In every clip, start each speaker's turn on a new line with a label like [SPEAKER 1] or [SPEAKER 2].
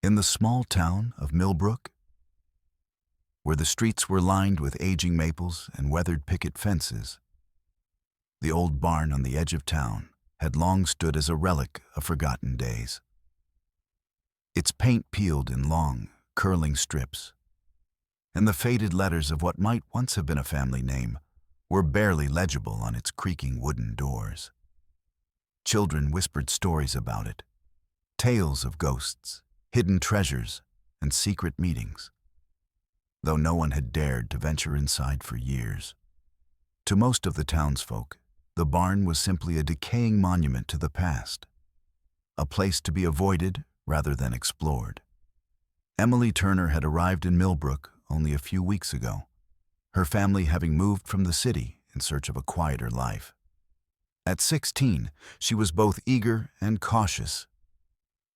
[SPEAKER 1] In the small town of Millbrook, where the streets were lined with aging maples and weathered picket fences, the old barn on the edge of town had long stood as a relic of forgotten days. Its paint peeled in long, curling strips, and the faded letters of what might once have been a family name were barely legible on its creaking wooden doors. Children whispered stories about it, tales of ghosts, hidden treasures, and secret meetings, though no one had dared to venture inside for years. To most of the townsfolk, the barn was simply a decaying monument to the past, a place to be avoided rather than explored. Emily Turner had arrived in Millbrook only a few weeks ago, her family having moved from the city in search of a quieter life. At 16, she was both eager and cautious,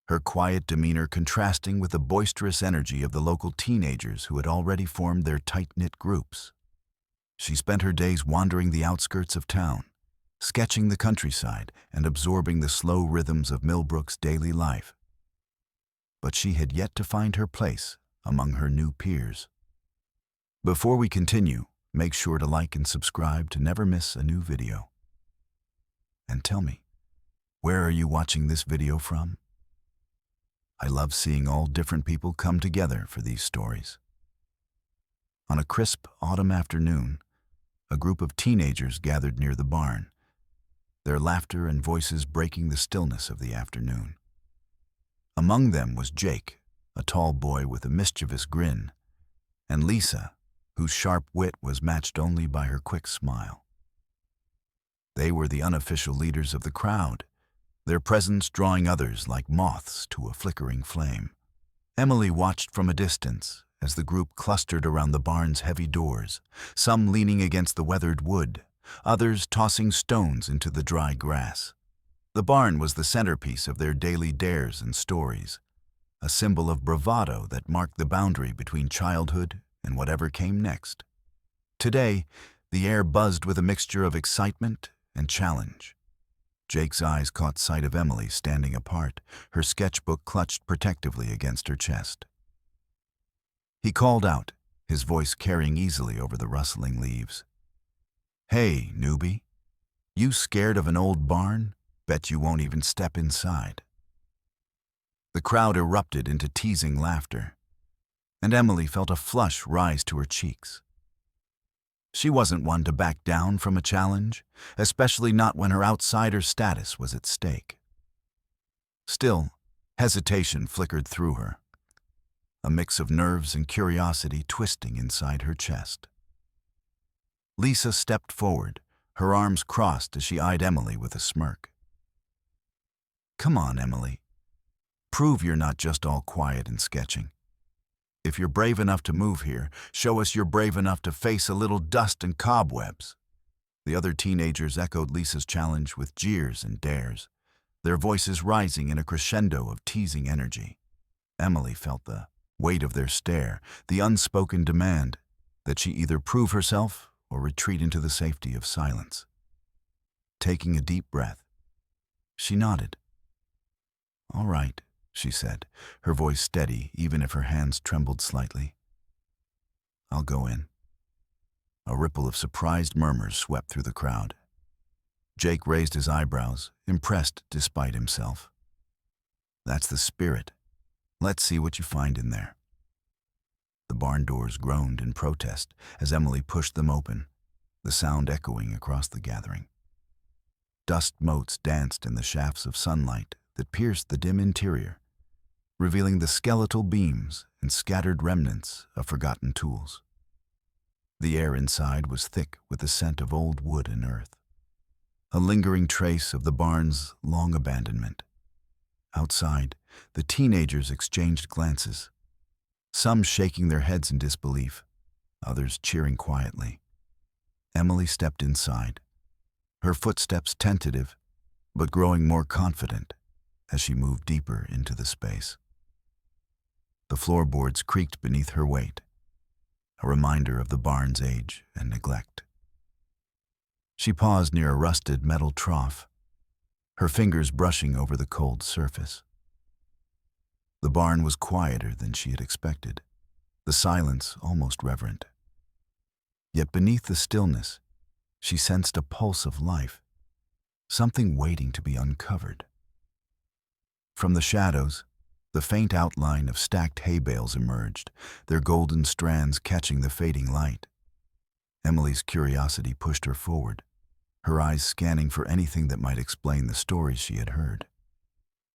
[SPEAKER 1] her quiet demeanor contrasting with the boisterous energy of the local teenagers who had already formed their tight-knit groups. She spent her days wandering the outskirts of town, sketching the countryside and absorbing the slow rhythms of Millbrook's daily life. But she had yet to find her place among her new peers. Before we continue, make sure to like and subscribe to never miss a new video. And tell me, where are you watching this video from? I love seeing all different people come together for these stories. On a crisp autumn afternoon, a group of teenagers gathered near the barn, their laughter and voices breaking the stillness of the afternoon. Among them was Jake, a tall boy with a mischievous grin, and Lisa, whose sharp wit was matched only by her quick smile. They were the unofficial leaders of the crowd, their presence drawing others like moths to a flickering flame. Emily watched from a distance as the group clustered around the barn's heavy doors, some leaning against the weathered wood, others tossing stones into the dry grass. The barn was the centerpiece of their daily dares and stories, a symbol of bravado that marked the boundary between childhood and whatever came next. Today, the air buzzed with a mixture of excitement and challenge. Jake's eyes caught sight of Emily standing apart, her sketchbook clutched protectively against her chest. He called out, his voice carrying easily over the rustling leaves. "Hey, newbie, you scared of an old barn? Bet you won't even step inside." The crowd erupted into teasing laughter, and Emily felt a flush rise to her cheeks. She wasn't one to back down from a challenge, especially not when her outsider status was at stake. Still, hesitation flickered through her, a mix of nerves and curiosity twisting inside her chest. Lisa stepped forward, her arms crossed as she eyed Emily with a smirk. "Come on, Emily. Prove you're not just all quiet and sketching. If you're brave enough to move here, show us you're brave enough to face a little dust and cobwebs." The other teenagers echoed Lisa's challenge with jeers and dares, their voices rising in a crescendo of teasing energy. Emily felt the weight of their stare, the unspoken demand that she either prove herself or retreat into the safety of silence. Taking a deep breath, she nodded. "All right," she said, her voice steady even if her hands trembled slightly. "I'll go in." A ripple of surprised murmurs swept through the crowd. Jake raised his eyebrows, impressed despite himself. "That's the spirit. Let's see what you find in there." The barn doors groaned in protest as Emily pushed them open, the sound echoing across the gathering. Dust motes danced in the shafts of sunlight that pierced the dim interior, revealing the skeletal beams and scattered remnants of forgotten tools. The air inside was thick with the scent of old wood and earth, a lingering trace of the barn's long abandonment. Outside, the teenagers exchanged glances, some shaking their heads in disbelief, others cheering quietly. Emily stepped inside, her footsteps tentative, but growing more confident as she moved deeper into the space. The floorboards creaked beneath her weight, a reminder of the barn's age and neglect. She paused near a rusted metal trough, her fingers brushing over the cold surface. The barn was quieter than she had expected, the silence almost reverent. Yet beneath the stillness, she sensed a pulse of life, something waiting to be uncovered. From the shadows, the faint outline of stacked hay bales emerged, their golden strands catching the fading light. Emily's curiosity pushed her forward, her eyes scanning for anything that might explain the stories she had heard.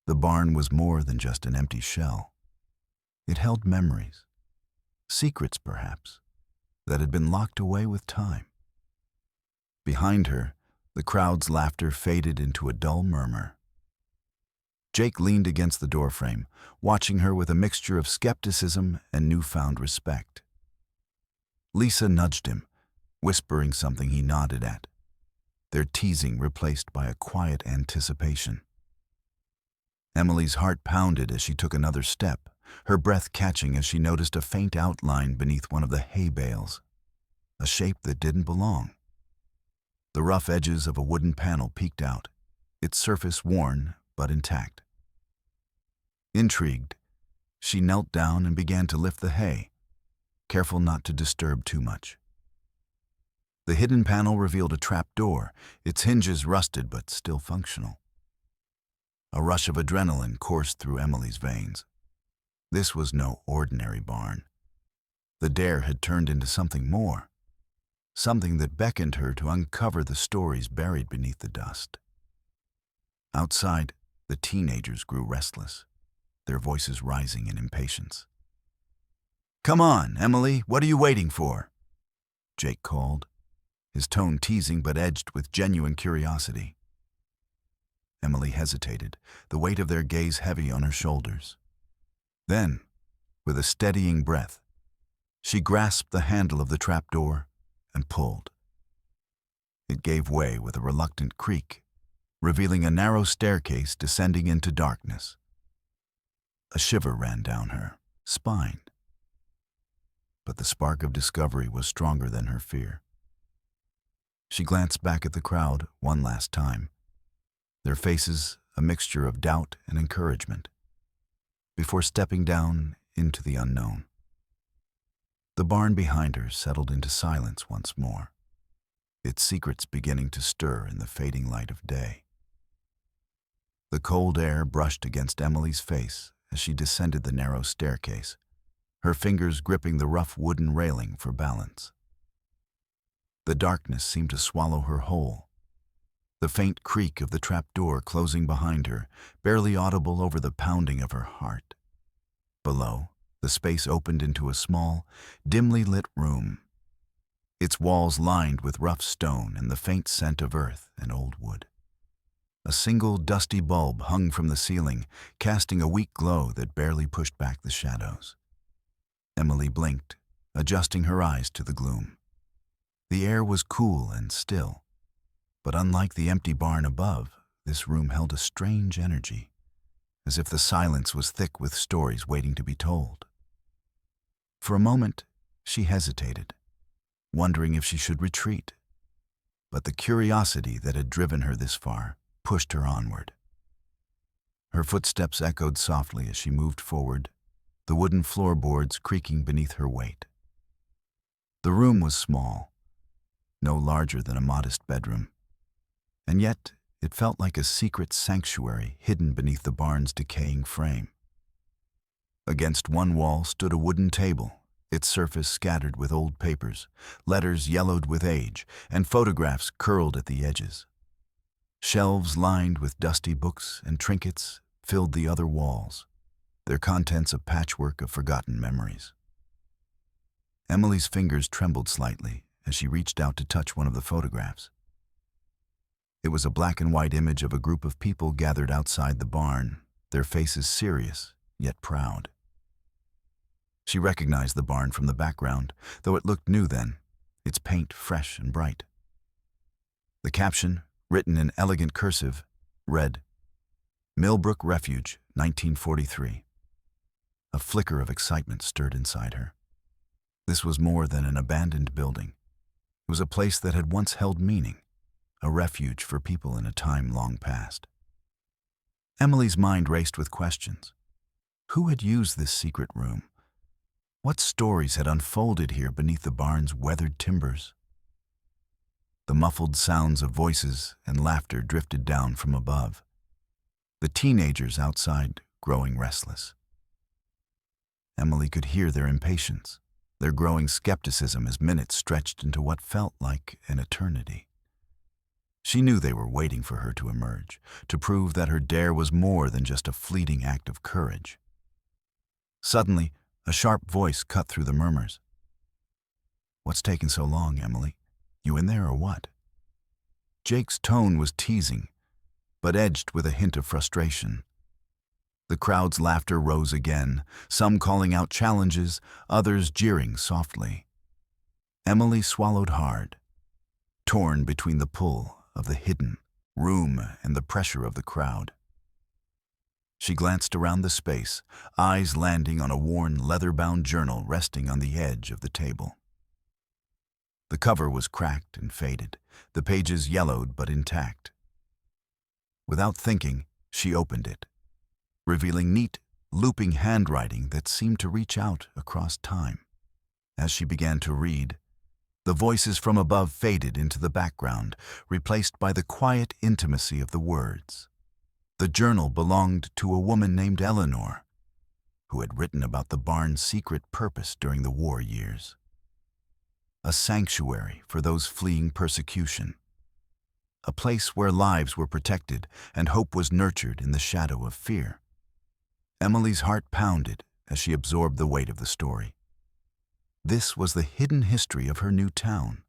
[SPEAKER 1] The barn was more than just an empty shell. It held memories, secrets perhaps, that had been locked away with time. Behind her, the crowd's laughter faded into a dull murmur. Jake leaned against the doorframe, watching her with a mixture of skepticism and newfound respect. Lisa nudged him, whispering something he nodded at, their teasing replaced by a quiet anticipation. Emily's heart pounded as she took another step, her breath catching as she noticed a faint outline beneath one of the hay bales, a shape that didn't belong. The rough edges of a wooden panel peeked out, its surface worn but intact. Intrigued, she knelt down and began to lift the hay, careful not to disturb too much. The hidden panel revealed a trap door, its hinges rusted but still functional. A rush of adrenaline coursed through Emily's veins. This was no ordinary barn. The dare had turned into something more, something that beckoned her to uncover the stories buried beneath the dust. Outside, the teenagers grew restless, their voices rising in impatience. "Come on, Emily, what are you waiting for?" Jake called, his tone teasing but edged with genuine curiosity. Emily hesitated, the weight of their gaze heavy on her shoulders. Then, with a steadying breath, she grasped the handle of the trapdoor and pulled. It gave way with a reluctant creak, revealing a narrow staircase descending into darkness. A shiver ran down her spine, but the spark of discovery was stronger than her fear. She glanced back at the crowd one last time, their faces a mixture of doubt and encouragement, before stepping down into the unknown. The barn behind her settled into silence once more, its secrets beginning to stir in the fading light of day. The cold air brushed against Emily's face as she descended the narrow staircase, her fingers gripping the rough wooden railing for balance. The darkness seemed to swallow her whole, the faint creak of the trapdoor closing behind her, barely audible over the pounding of her heart. Below, the space opened into a small, dimly lit room, its walls lined with rough stone and the faint scent of earth and old wood. A single dusty bulb hung from the ceiling, casting a weak glow that barely pushed back the shadows. Emily blinked, adjusting her eyes to the gloom. The air was cool and still, but unlike the empty barn above, this room held a strange energy, as if the silence was thick with stories waiting to be told. For a moment, she hesitated, wondering if she should retreat, but the curiosity that had driven her this far pushed her onward. Her footsteps echoed softly as she moved forward, the wooden floorboards creaking beneath her weight. The room was small, no larger than a modest bedroom, and yet it felt like a secret sanctuary hidden beneath the barn's decaying frame. Against one wall stood a wooden table, its surface scattered with old papers, letters yellowed with age, and photographs curled at the edges. Shelves lined with dusty books and trinkets filled the other walls, their contents a patchwork of forgotten memories. Emily's fingers trembled slightly as she reached out to touch one of the photographs. It was a black and white image of a group of people gathered outside the barn, their faces serious, yet proud. She recognized the barn from the background, though it looked new then, its paint fresh and bright. The caption, written in elegant cursive, read, "Millbrook Refuge, 1943. A flicker of excitement stirred inside her. This was more than an abandoned building. It was a place that had once held meaning, a refuge for people in a time long past. Emily's mind raced with questions. Who had used this secret room? What stories had unfolded here beneath the barn's weathered timbers? The muffled sounds of voices and laughter drifted down from above, the teenagers outside growing restless. Emily could hear their impatience, their growing skepticism as minutes stretched into what felt like an eternity. She knew they were waiting for her to emerge, to prove that her dare was more than just a fleeting act of courage. Suddenly, a sharp voice cut through the murmurs. "What's taking so long, Emily? You in there or what?" Jake's tone was teasing, but edged with a hint of frustration. The crowd's laughter rose again, some calling out challenges, others jeering softly. Emily swallowed hard, torn between the pull of the hidden room and the pressure of the crowd. She glanced around the space, eyes landing on a worn leather-bound journal resting on the edge of the table. The cover was cracked and faded, the pages yellowed but intact. Without thinking, she opened it, revealing neat, looping handwriting that seemed to reach out across time. As she began to read, the voices from above faded into the background, replaced by the quiet intimacy of the words. The journal belonged to a woman named Eleanor, who had written about the barn's secret purpose during the war years. A sanctuary for those fleeing persecution. A place where lives were protected and hope was nurtured in the shadow of fear. Emily's heart pounded as she absorbed the weight of the story. This was the hidden history of her new town,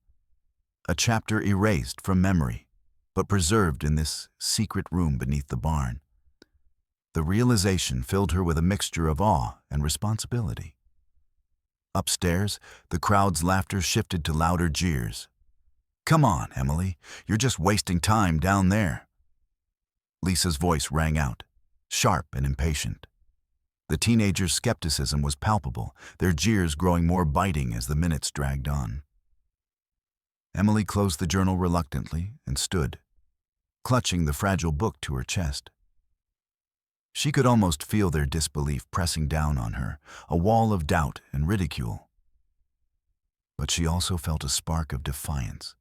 [SPEAKER 1] a chapter erased from memory, but preserved in this secret room beneath the barn. The realization filled her with a mixture of awe and responsibility. Upstairs, the crowd's laughter shifted to louder jeers. "Come on, Emily, you're just wasting time down there." Lisa's voice rang out, sharp and impatient. The teenagers' skepticism was palpable, their jeers growing more biting as the minutes dragged on. Emily closed the journal reluctantly and stood, clutching the fragile book to her chest. She could almost feel their disbelief pressing down on her, a wall of doubt and ridicule. But she also felt a spark of defiance,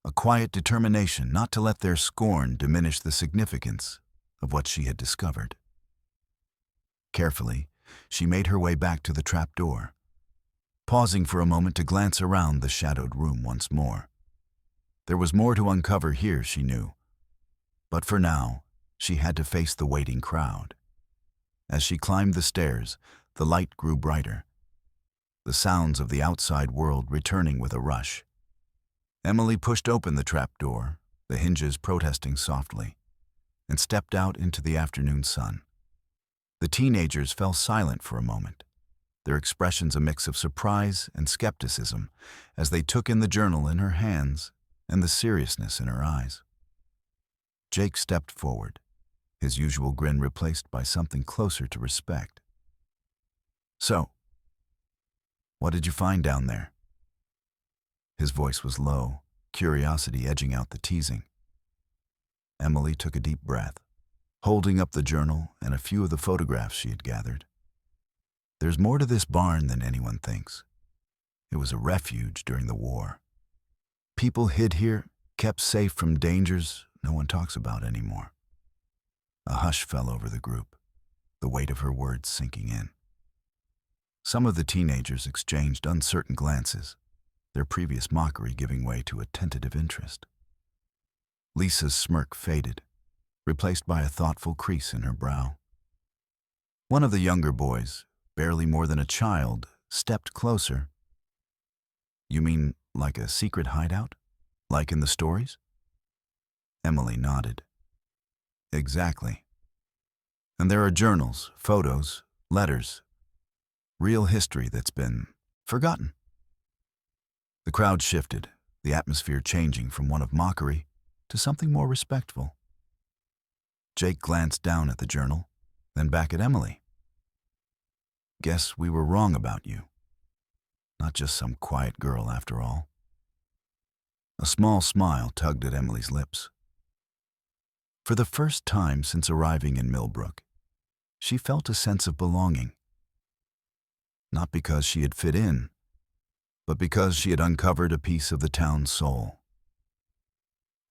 [SPEAKER 1] a quiet determination not to let their scorn diminish the significance of what she had discovered. Carefully, she made her way back to the trapdoor, pausing for a moment to glance around the shadowed room once more. There was more to uncover here, she knew. But for now, she had to face the waiting crowd. As she climbed the stairs, the light grew brighter, the sounds of the outside world returning with a rush. Emily pushed open the trapdoor, the hinges protesting softly, and stepped out into the afternoon sun. The teenagers fell silent for a moment, their expressions a mix of surprise and skepticism as they took in the journal in her hands and the seriousness in her eyes. Jake stepped forward, his usual grin replaced by something closer to respect. "So, what did you find down there?" His voice was low, curiosity edging out the teasing. Emily took a deep breath, holding up the journal and a few of the photographs she had gathered. "There's more to this barn than anyone thinks. It was a refuge during the war. People hid here, kept safe from dangers no one talks about anymore." A hush fell over the group, the weight of her words sinking in. Some of the teenagers exchanged uncertain glances, their previous mockery giving way to a tentative interest. Lisa's smirk faded, replaced by a thoughtful crease in her brow. One of the younger boys, barely more than a child, stepped closer. "You mean like a secret hideout? Like in the stories?" Emily nodded. "Exactly. And there are journals, photos, letters, real history that's been forgotten." The crowd shifted, the atmosphere changing from one of mockery to something more respectful. Jake glanced down at the journal, then back at Emily. "Guess we were wrong about you. Not just some quiet girl after all." A small smile tugged at Emily's lips. For the first time since arriving in Millbrook, she felt a sense of belonging, not because she had fit in, but because she had uncovered a piece of the town's soul.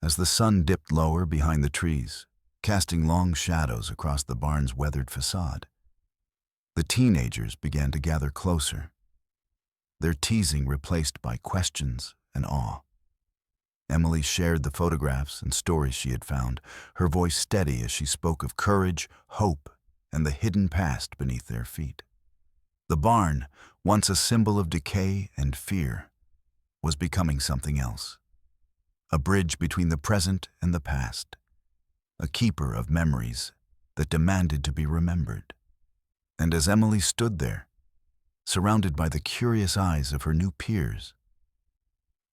[SPEAKER 1] As the sun dipped lower behind the trees, casting long shadows across the barn's weathered facade, the teenagers began to gather closer, their teasing replaced by questions and awe. Emily shared the photographs and stories she had found, her voice steady as she spoke of courage, hope, and the hidden past beneath their feet. The barn, once a symbol of decay and fear, was becoming something else. A bridge between the present and the past, a keeper of memories that demanded to be remembered. And as Emily stood there, surrounded by the curious eyes of her new peers,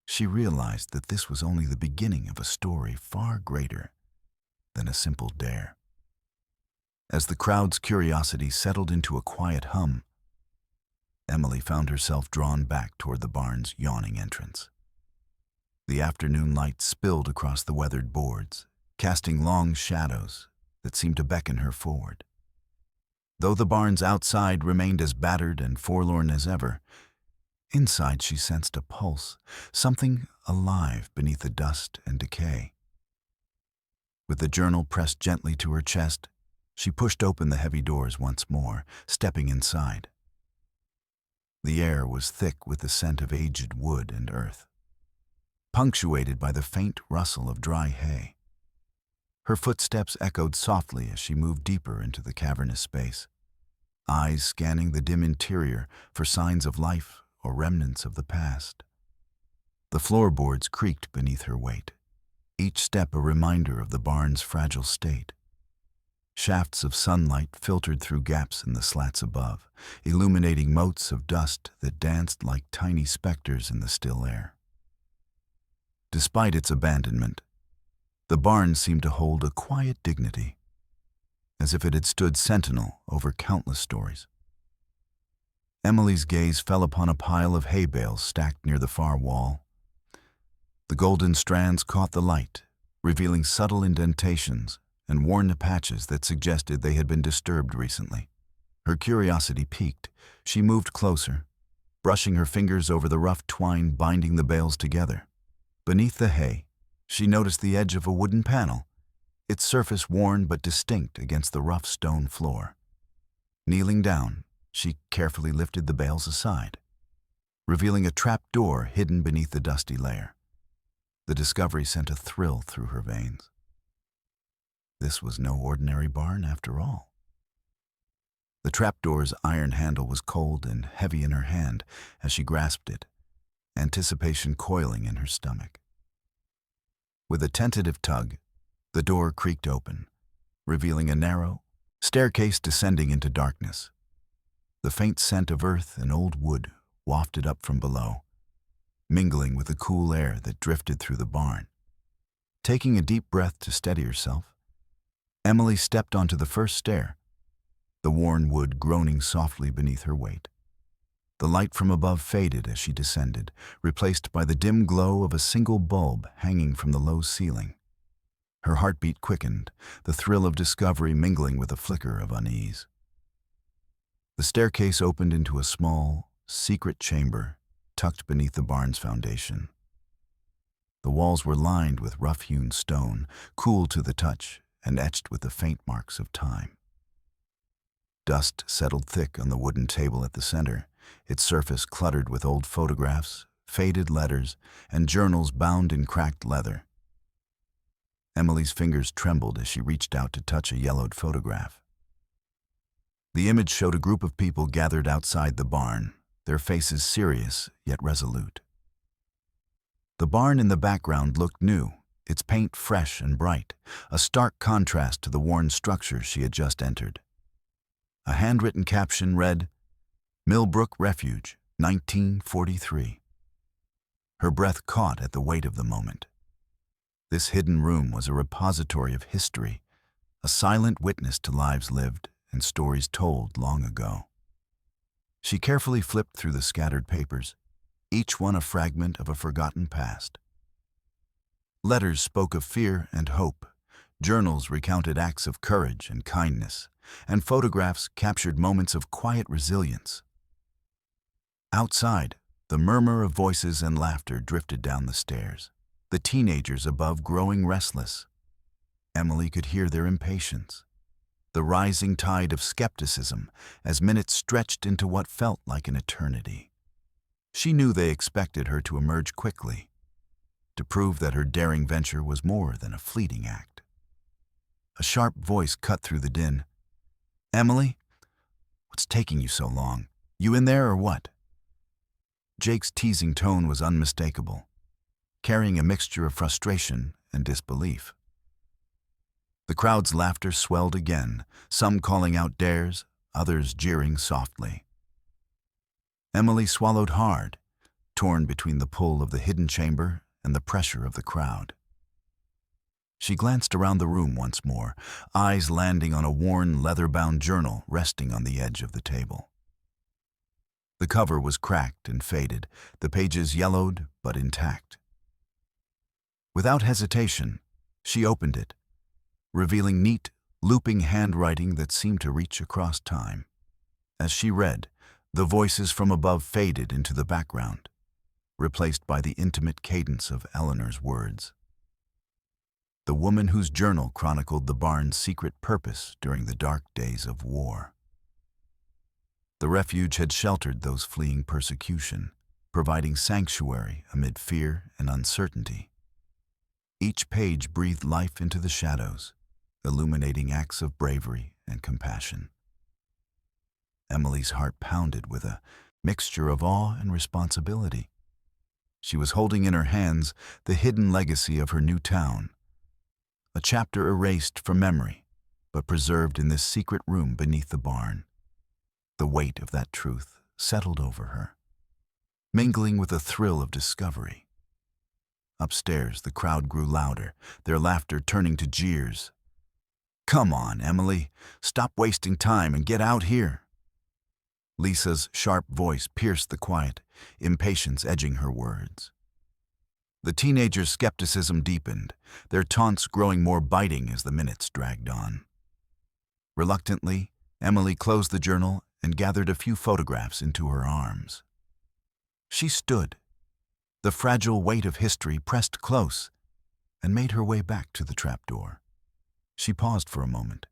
[SPEAKER 1] she realized that this was only the beginning of a story far greater than a simple dare. As the crowd's curiosity settled into a quiet hum, Emily found herself drawn back toward the barn's yawning entrance. The afternoon light spilled across the weathered boards, casting long shadows that seemed to beckon her forward. Though the barn's outside remained as battered and forlorn as ever, inside she sensed a pulse, something alive beneath the dust and decay. With the journal pressed gently to her chest, she pushed open the heavy doors once more, stepping inside. The air was thick with the scent of aged wood and earth, punctuated by the faint rustle of dry hay. Her footsteps echoed softly as she moved deeper into the cavernous space, eyes scanning the dim interior for signs of life or remnants of the past. The floorboards creaked beneath her weight, each step a reminder of the barn's fragile state. Shafts of sunlight filtered through gaps in the slats above, illuminating motes of dust that danced like tiny specters in the still air. Despite its abandonment, the barn seemed to hold a quiet dignity, as if it had stood sentinel over countless stories. Emily's gaze fell upon a pile of hay bales stacked near the far wall. The golden strands caught the light, revealing subtle indentations and worn patches that suggested they had been disturbed recently. Her curiosity piqued. She moved closer, brushing her fingers over the rough twine binding the bales together. Beneath the hay, she noticed the edge of a wooden panel, its surface worn but distinct against the rough stone floor. Kneeling down, she carefully lifted the bales aside, revealing a trap door hidden beneath the dusty layer. The discovery sent a thrill through her veins. This was no ordinary barn after all. The trapdoor's iron handle was cold and heavy in her hand as she grasped it, anticipation coiling in her stomach. With a tentative tug, the door creaked open, revealing a narrow staircase descending into darkness. The faint scent of earth and old wood wafted up from below, mingling with the cool air that drifted through the barn. Taking a deep breath to steady herself, Emily stepped onto the first stair, the worn wood groaning softly beneath her weight. The light from above faded as she descended, replaced by the dim glow of a single bulb hanging from the low ceiling. Her heartbeat quickened, the thrill of discovery mingling with a flicker of unease. The staircase opened into a small, secret chamber tucked beneath the barn's foundation. The walls were lined with rough-hewn stone, cool to the touch and etched with the faint marks of time. Dust settled thick on the wooden table at the center, its surface cluttered with old photographs, faded letters, and journals bound in cracked leather. Emily's fingers trembled as she reached out to touch a yellowed photograph. The image showed a group of people gathered outside the barn, their faces serious yet resolute. The barn in the background looked new, its paint fresh and bright, a stark contrast to the worn structure she had just entered. A handwritten caption read, "Millbrook Refuge, 1943. Her breath caught at the weight of the moment. This hidden room was a repository of history, a silent witness to lives lived and stories told long ago. She carefully flipped through the scattered papers, each one a fragment of a forgotten past. Letters spoke of fear and hope, Journals recounted acts of courage and kindness, and photographs captured moments of quiet resilience. Outside, the murmur of voices and laughter drifted down the stairs, the teenagers above growing restless. Emily could hear their impatience, the rising tide of skepticism as minutes stretched into what felt like an eternity. She knew they expected her to emerge quickly, to prove that her daring venture was more than a fleeting act. A sharp voice cut through the din. "Emily? What's taking you so long? You in there or what?" Jake's teasing tone was unmistakable, carrying a mixture of frustration and disbelief. The crowd's laughter swelled again, some calling out dares, others jeering softly. Emily swallowed hard, torn between the pull of the hidden chamber and the pressure of the crowd. She glanced around the room once more, eyes landing on a worn, leather-bound journal resting on the edge of the table. The cover was cracked and faded, the pages yellowed but intact. Without hesitation, she opened it, revealing neat, looping handwriting that seemed to reach across time. As she read, the voices from above faded into the background, replaced by the intimate cadence of Eleanor's words. The woman whose journal chronicled the barn's secret purpose during the dark days of war. The refuge had sheltered those fleeing persecution, providing sanctuary amid fear and uncertainty. Each page breathed life into the shadows, illuminating acts of bravery and compassion. Emily's heart pounded with a mixture of awe and responsibility. She was holding in her hands the hidden legacy of her new town, a chapter erased from memory, but preserved in this secret room beneath the barn. The weight of that truth settled over her, mingling with a thrill of discovery. Upstairs, the crowd grew louder, their laughter turning to jeers. "Come on, Emily, stop wasting time and get out here." Lisa's sharp voice pierced the quiet, impatience edging her words. The teenagers' skepticism deepened, their taunts growing more biting as the minutes dragged on. Reluctantly, Emily closed the journal and gathered a few photographs into her arms. She stood, the fragile weight of history pressed close, and made her way back to the trapdoor. She paused for a moment,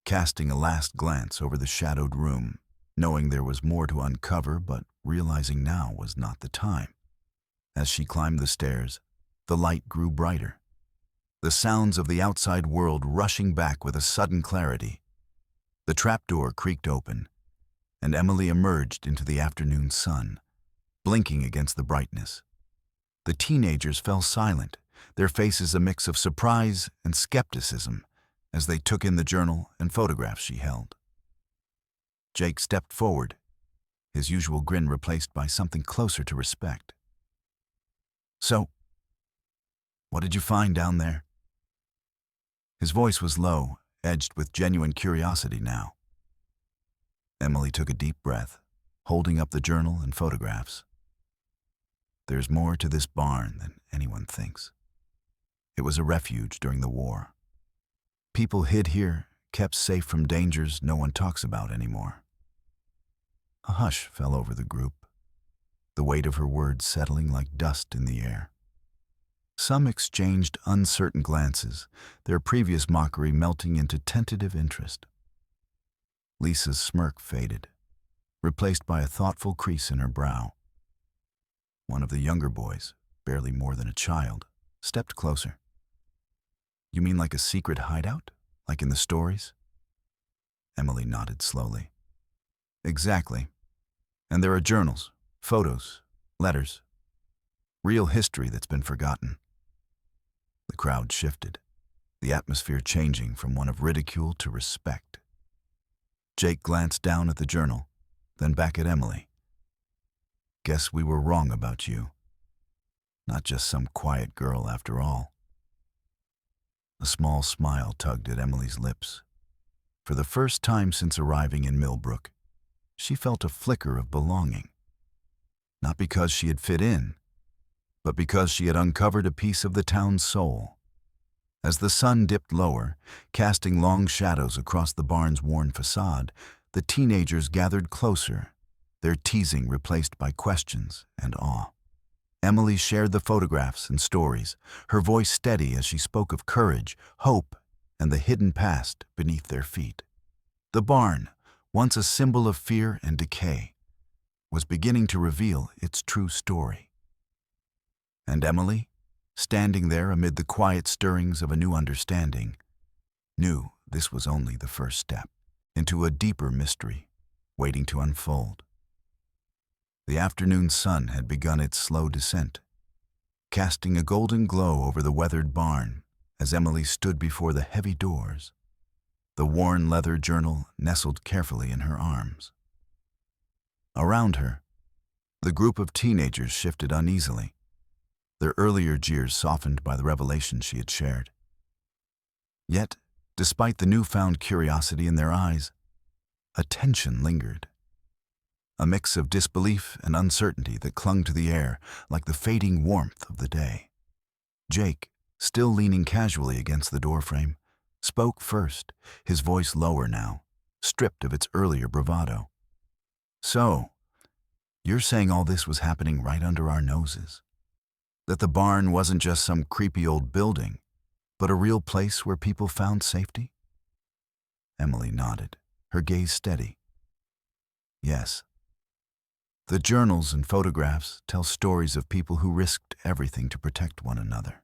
[SPEAKER 1] casting a last glance over the shadowed room, knowing there was more to uncover but realizing now was not the time. As she climbed the stairs, the light grew brighter, the sounds of the outside world rushing back with a sudden clarity. The trapdoor creaked open, and Emily emerged into the afternoon sun, blinking against the brightness. The teenagers fell silent, their faces a mix of surprise and skepticism as they took in the journal and photographs she held. Jake stepped forward, his usual grin replaced by something closer to respect. "So, what did you find down there?" His voice was low, edged with genuine curiosity now. Emily took a deep breath, holding up the journal and photographs. "There's more to this barn than anyone thinks. It was a refuge during the war. People hid here, kept safe from dangers no one talks about anymore." A hush fell over the group, the weight of her words settling like dust in the air. Some exchanged uncertain glances, their previous mockery melting into tentative interest. Lisa's smirk faded, replaced by a thoughtful crease in her brow. One of the younger boys, barely more than a child, stepped closer. "You mean like a secret hideout, like in the stories?" Emily nodded slowly. "Exactly. And there are journals, photos, letters, real history that's been forgotten." The crowd shifted, the atmosphere changing from one of ridicule to respect. Jake glanced down at the journal, then back at Emily. "Guess we were wrong about you. Not just some quiet girl after all." A small smile tugged at Emily's lips. For the first time since arriving in Millbrook, she felt a flicker of belonging. Not because she had fit in, but because she had uncovered a piece of the town's soul. As the sun dipped lower, casting long shadows across the barn's worn facade, the teenagers gathered closer, their teasing replaced by questions and awe. Emily shared the photographs and stories, her voice steady as she spoke of courage, hope, and the hidden past beneath their feet. The barn, once a symbol of fear and decay, was beginning to reveal its true story. And Emily, standing there amid the quiet stirrings of a new understanding, knew this was only the first step into a deeper mystery waiting to unfold. The afternoon sun had begun its slow descent, casting a golden glow over the weathered barn as Emily stood before the heavy doors, the worn leather journal nestled carefully in her arms. Around her, the group of teenagers shifted uneasily, their earlier jeers softened by the revelation she had shared. Yet, despite the newfound curiosity in their eyes, a tension lingered. A mix of disbelief and uncertainty that clung to the air like the fading warmth of the day. Jake, still leaning casually against the doorframe, spoke first, his voice lower now, stripped of its earlier bravado. "So, you're saying all this was happening right under our noses? That the barn wasn't just some creepy old building, but a real place where people found safety?" Emily nodded, her gaze steady. "Yes. The journals and photographs tell stories of people who risked everything to protect one another.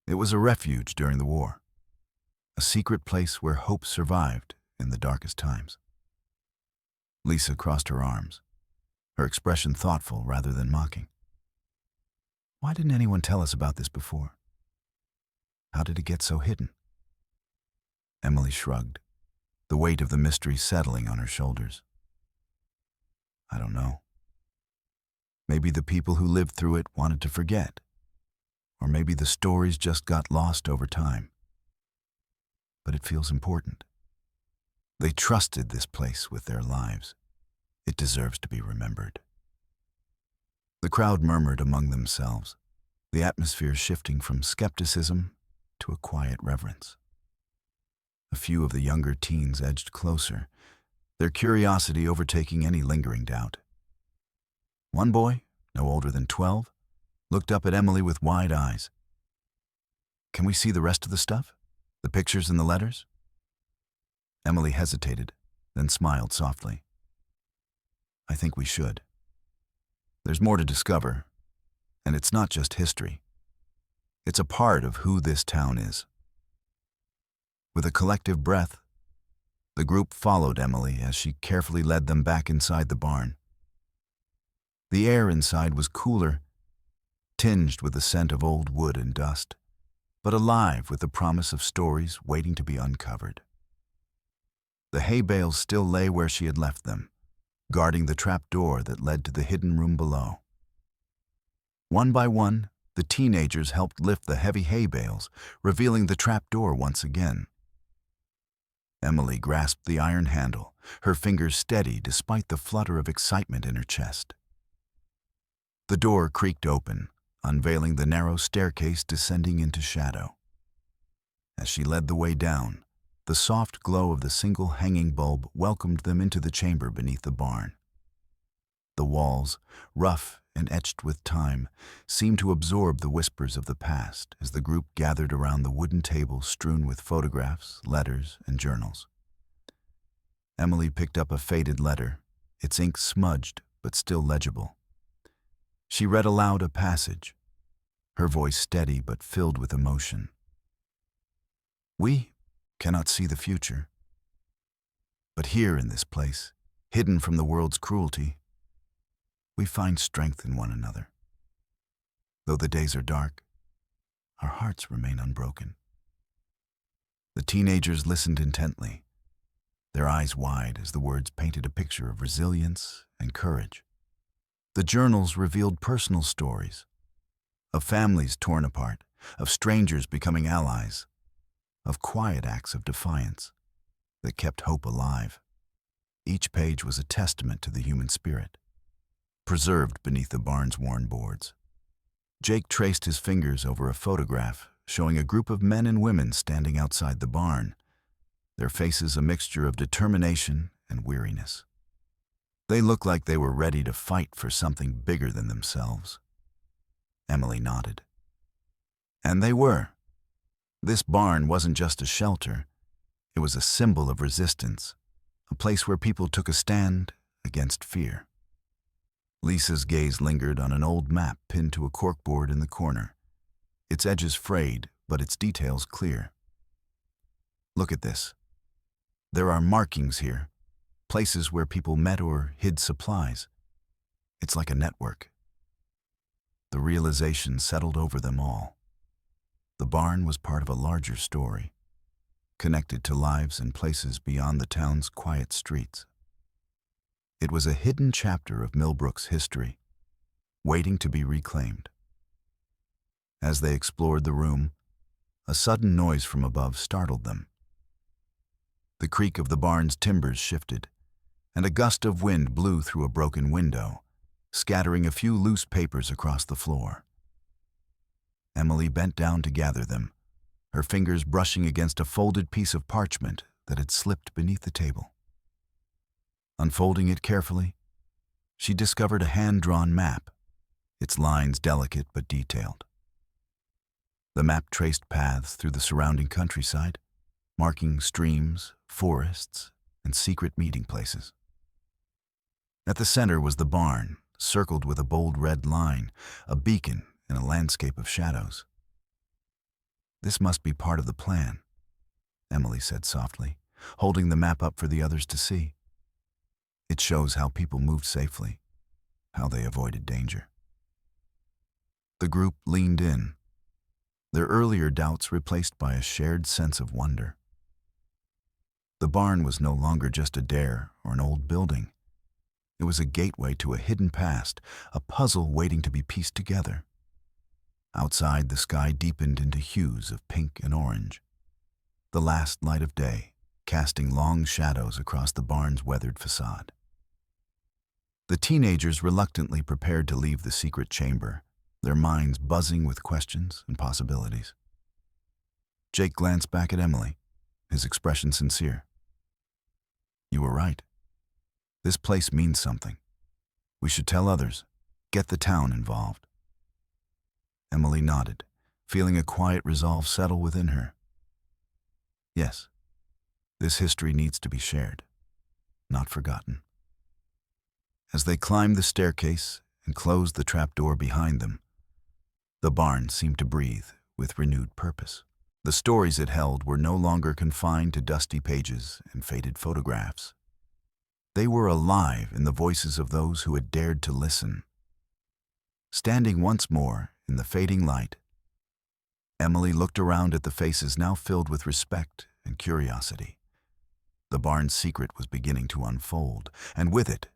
[SPEAKER 1] It was a refuge during the war, a secret place where hope survived in the darkest times." Lisa crossed her arms, her expression thoughtful rather than mocking. "Why didn't anyone tell us about this before? How did it get so hidden?" Emily shrugged, the weight of the mystery settling on her shoulders. "I don't know. Maybe the people who lived through it wanted to forget, or maybe the stories just got lost over time. But it feels important. They trusted this place with their lives. It deserves to be remembered." The crowd murmured among themselves, the atmosphere shifting from skepticism to a quiet reverence. A few of the younger teens edged closer, their curiosity overtaking any lingering doubt. One boy, no older than 12, looked up at Emily with wide eyes. "Can we see the rest of the stuff? The pictures and the letters?" Emily hesitated, then smiled softly. "I think we should. There's more to discover, and it's not just history. It's a part of who this town is." With a collective breath, the group followed Emily as she carefully led them back inside the barn. The air inside was cooler, tinged with the scent of old wood and dust, but alive with the promise of stories waiting to be uncovered. The hay bales still lay where she had left them, guarding the trap door that led to the hidden room below. One by one, the teenagers helped lift the heavy hay bales, revealing the trap door once again. Emily grasped the iron handle, her fingers steady despite the flutter of excitement in her chest. The door creaked open, unveiling the narrow staircase descending into shadow. As she led the way down, the soft glow of the single hanging bulb welcomed them into the chamber beneath the barn. The walls, rough and etched with time, seemed to absorb the whispers of the past as the group gathered around the wooden table strewn with photographs, letters, and journals. Emily picked up a faded letter, its ink smudged but still legible. She read aloud a passage, her voice steady but filled with emotion. "We cannot see the future, but here in this place, hidden from the world's cruelty, we find strength in one another. Though the days are dark, our hearts remain unbroken." The teenagers listened intently, their eyes wide as the words painted a picture of resilience and courage. The journals revealed personal stories, of families torn apart, of strangers becoming allies, of quiet acts of defiance that kept hope alive. Each page was a testament to the human spirit, preserved beneath the barn's worn boards. Jake traced his fingers over a photograph, showing a group of men and women standing outside the barn, their faces a mixture of determination and weariness. They looked like they were ready to fight for something bigger than themselves. Emily nodded. And they were. This barn wasn't just a shelter. It was a symbol of resistance, a place where people took a stand against fear. Lisa's gaze lingered on an old map pinned to a corkboard in the corner, its edges frayed, but its details clear. Look at this. There are markings here, places where people met or hid supplies. It's like a network. The realization settled over them all. The barn was part of a larger story, connected to lives and places beyond the town's quiet streets. It was a hidden chapter of Millbrook's history, waiting to be reclaimed. As they explored the room, a sudden noise from above startled them. The creak of the barn's timbers shifted, and a gust of wind blew through a broken window, scattering a few loose papers across the floor. Emily bent down to gather them, her fingers brushing against a folded piece of parchment that had slipped beneath the table. Unfolding it carefully, she discovered a hand-drawn map, its lines delicate but detailed. The map traced paths through the surrounding countryside, marking streams, forests, and secret meeting places. At the center was the barn, circled with a bold red line, a beacon in a landscape of shadows. This must be part of the plan, Emily said softly, holding the map up for the others to see. It shows how people moved safely, how they avoided danger. The group leaned in, their earlier doubts replaced by a shared sense of wonder. The barn was no longer just a dare or an old building. It was a gateway to a hidden past, a puzzle waiting to be pieced together. Outside, the sky deepened into hues of pink and orange, the last light of day casting long shadows across the barn's weathered facade. The teenagers reluctantly prepared to leave the secret chamber, their minds buzzing with questions and possibilities. Jake glanced back at Emily, his expression sincere. You were right. This place means something. We should tell others, get the town involved. Emily nodded, feeling a quiet resolve settle within her. Yes, this history needs to be shared, not forgotten. As they climbed the staircase and closed the trapdoor behind them, the barn seemed to breathe with renewed purpose. The stories it held were no longer confined to dusty pages and faded photographs. They were alive in the voices of those who had dared to listen. Standing once more in the fading light, Emily looked around at the faces now filled with respect and curiosity. The barn's secret was beginning to unfold, and with it,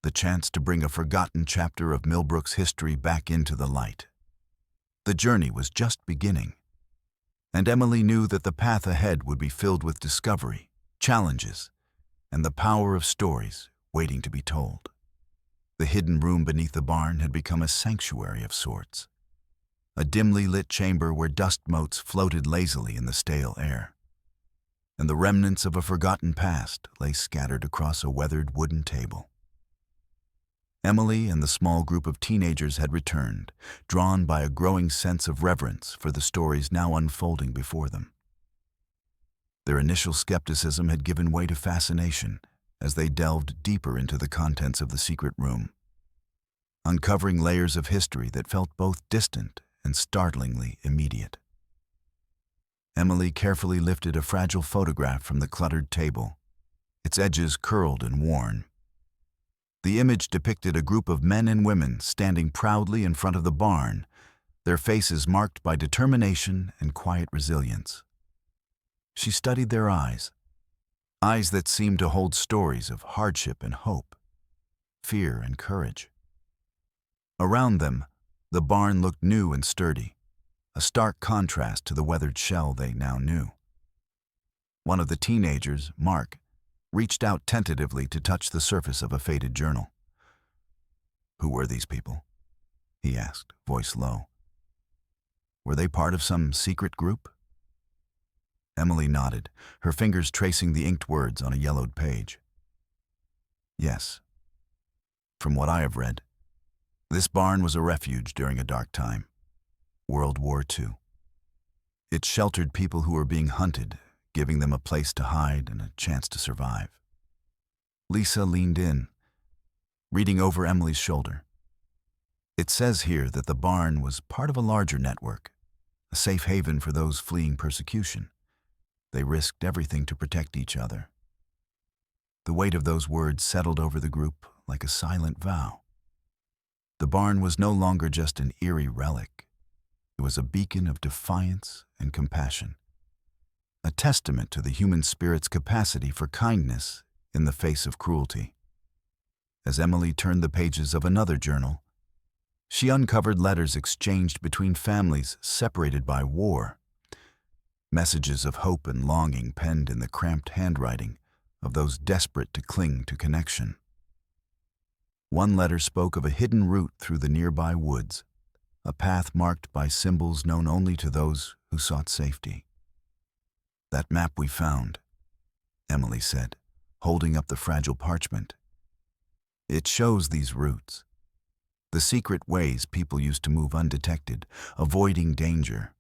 [SPEAKER 1] the chance to bring a forgotten chapter of Millbrook's history back into the light. The journey was just beginning, and Emily knew that the path ahead would be filled with discovery, challenges, and the power of stories waiting to be told. The hidden room beneath the barn had become a sanctuary of sorts, a dimly lit chamber where dust motes floated lazily in the stale air, and the remnants of a forgotten past lay scattered across a weathered wooden table. Emily and the small group of teenagers had returned, drawn by a growing sense of reverence for the stories now unfolding before them. Their initial skepticism had given way to fascination as they delved deeper into the contents of the secret room, uncovering layers of history that felt both distant and startlingly immediate. Emily carefully lifted a fragile photograph from the cluttered table, its edges curled and worn. The image depicted a group of men and women standing proudly in front of the barn, their faces marked by determination and quiet resilience. She studied their eyes that seemed to hold stories of hardship and hope, fear and courage. Around them, the barn looked new and sturdy, a stark contrast to the weathered shell they now knew. One of the teenagers, Mark, reached out tentatively to touch the surface of a faded journal. "Who were these people?" he asked, voice low. Were they part of some secret group? Emily nodded, her fingers tracing the inked words on a yellowed page. Yes. From what I have read, this barn was a refuge during a dark time, World War II. It sheltered people who were being hunted, giving them a place to hide and a chance to survive. Lisa leaned in, reading over Emily's shoulder. It says here that the barn was part of a larger network, a safe haven for those fleeing persecution. They risked everything to protect each other. The weight of those words settled over the group like a silent vow. The barn was no longer just an eerie relic. It was a beacon of defiance and compassion, a testament to the human spirit's capacity for kindness in the face of cruelty. As Emily turned the pages of another journal, she uncovered letters exchanged between families separated by war, messages of hope and longing penned in the cramped handwriting of those desperate to cling to connection. One letter spoke of a hidden route through the nearby woods, a path marked by symbols known only to those who sought safety. "That map we found," Emily said, holding up the fragile parchment. "It shows these routes, the secret ways people used to move undetected, avoiding danger."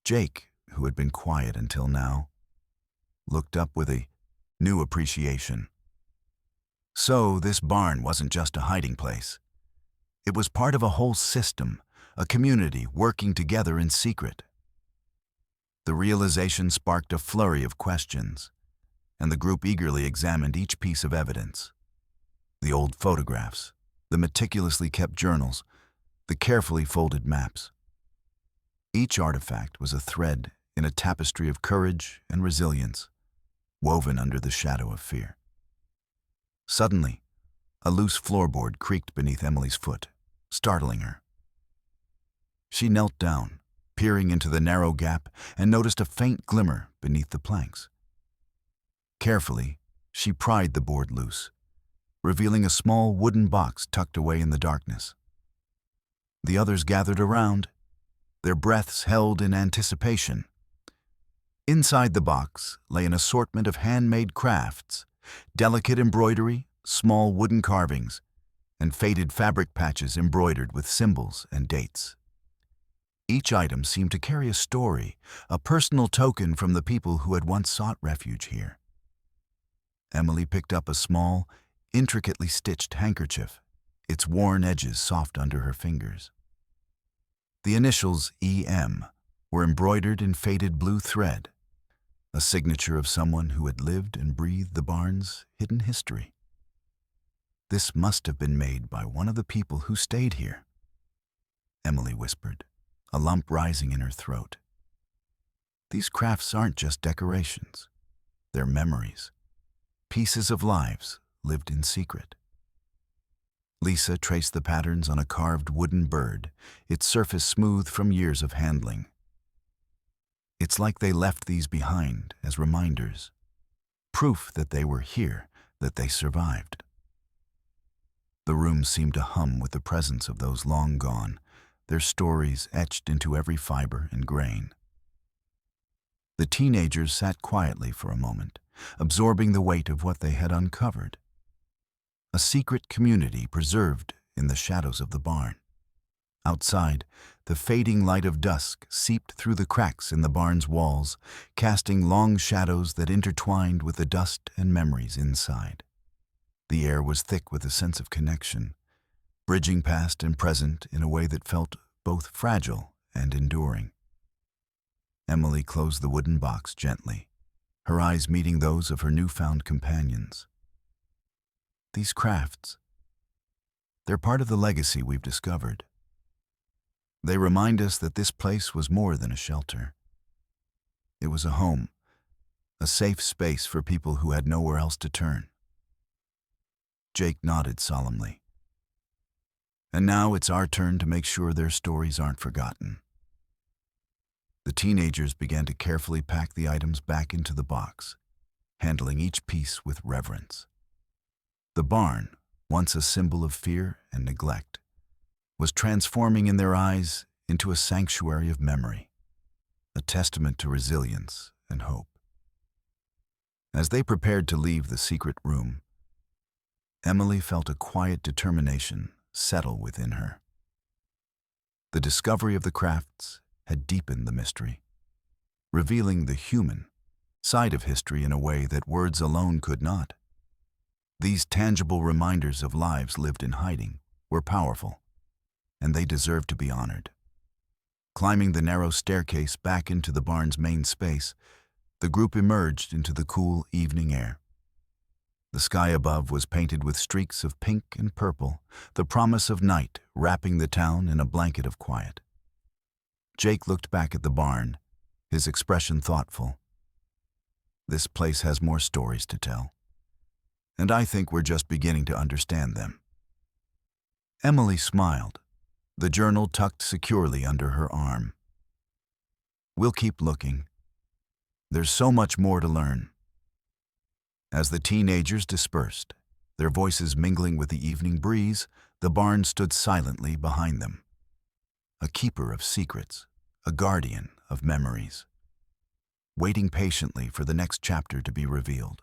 [SPEAKER 1] Jake, who had been quiet until now, looked up with a new appreciation. So this barn wasn't just a hiding place. It was part of a whole system, a community working together in secret. The realization sparked a flurry of questions, and the group eagerly examined each piece of evidence. The old photographs, the meticulously kept journals, the carefully folded maps. Each artifact was a thread in a tapestry of courage and resilience, woven under the shadow of fear. Suddenly, a loose floorboard creaked beneath Emily's foot, startling her. She knelt down, peering into the narrow gap, and noticed a faint glimmer beneath the planks. Carefully, she pried the board loose, revealing a small wooden box tucked away in the darkness. The others gathered around, their breaths held in anticipation. Inside the box lay an assortment of handmade crafts, delicate embroidery, small wooden carvings, and faded fabric patches embroidered with symbols and dates. Each item seemed to carry a story, a personal token from the people who had once sought refuge here. Emily picked up a small, intricately stitched handkerchief, its worn edges soft under her fingers. The initials EM were embroidered in faded blue thread, a signature of someone who had lived and breathed the barn's hidden history. "This must have been made by one of the people who stayed here," Emily whispered, a lump rising in her throat. "These crafts aren't just decorations. They're memories, pieces of lives lived in secret." Lisa traced the patterns on a carved wooden bird, its surface smooth from years of handling. "It's like they left these behind as reminders, proof that they were here, that they survived." The room seemed to hum with the presence of those long gone, their stories etched into every fiber and grain. The teenagers sat quietly for a moment, absorbing the weight of what they had uncovered. A secret community preserved in the shadows of the barn. Outside, the fading light of dusk seeped through the cracks in the barn's walls, casting long shadows that intertwined with the dust and memories inside. The air was thick with a sense of connection, bridging past and present in a way that felt both fragile and enduring. Emily closed the wooden box gently, her eyes meeting those of her newfound companions. "These crafts, they're part of the legacy we've discovered. They remind us that this place was more than a shelter. It was a home, a safe space for people who had nowhere else to turn." Jake nodded solemnly. "And now it's our turn to make sure their stories aren't forgotten." The teenagers began to carefully pack the items back into the box, handling each piece with reverence. The barn, once a symbol of fear and neglect, was transforming in their eyes into a sanctuary of memory, a testament to resilience and hope. As they prepared to leave the secret room, Emily felt a quiet determination settle within her. The discovery of the crafts had deepened the mystery, revealing the human side of history in a way that words alone could not. These tangible reminders of lives lived in hiding were powerful, and they deserved to be honored. Climbing the narrow staircase back into the barn's main space, the group emerged into the cool evening air. The sky above was painted with streaks of pink and purple, the promise of night wrapping the town in a blanket of quiet. Jake looked back at the barn, his expression thoughtful. This place has more stories to tell, and I think we're just beginning to understand them. Emily smiled, the journal tucked securely under her arm. We'll keep looking. There's so much more to learn. As the teenagers dispersed, their voices mingling with the evening breeze, the barn stood silently behind them. A keeper of secrets, a guardian of memories, waiting patiently for the next chapter to be revealed.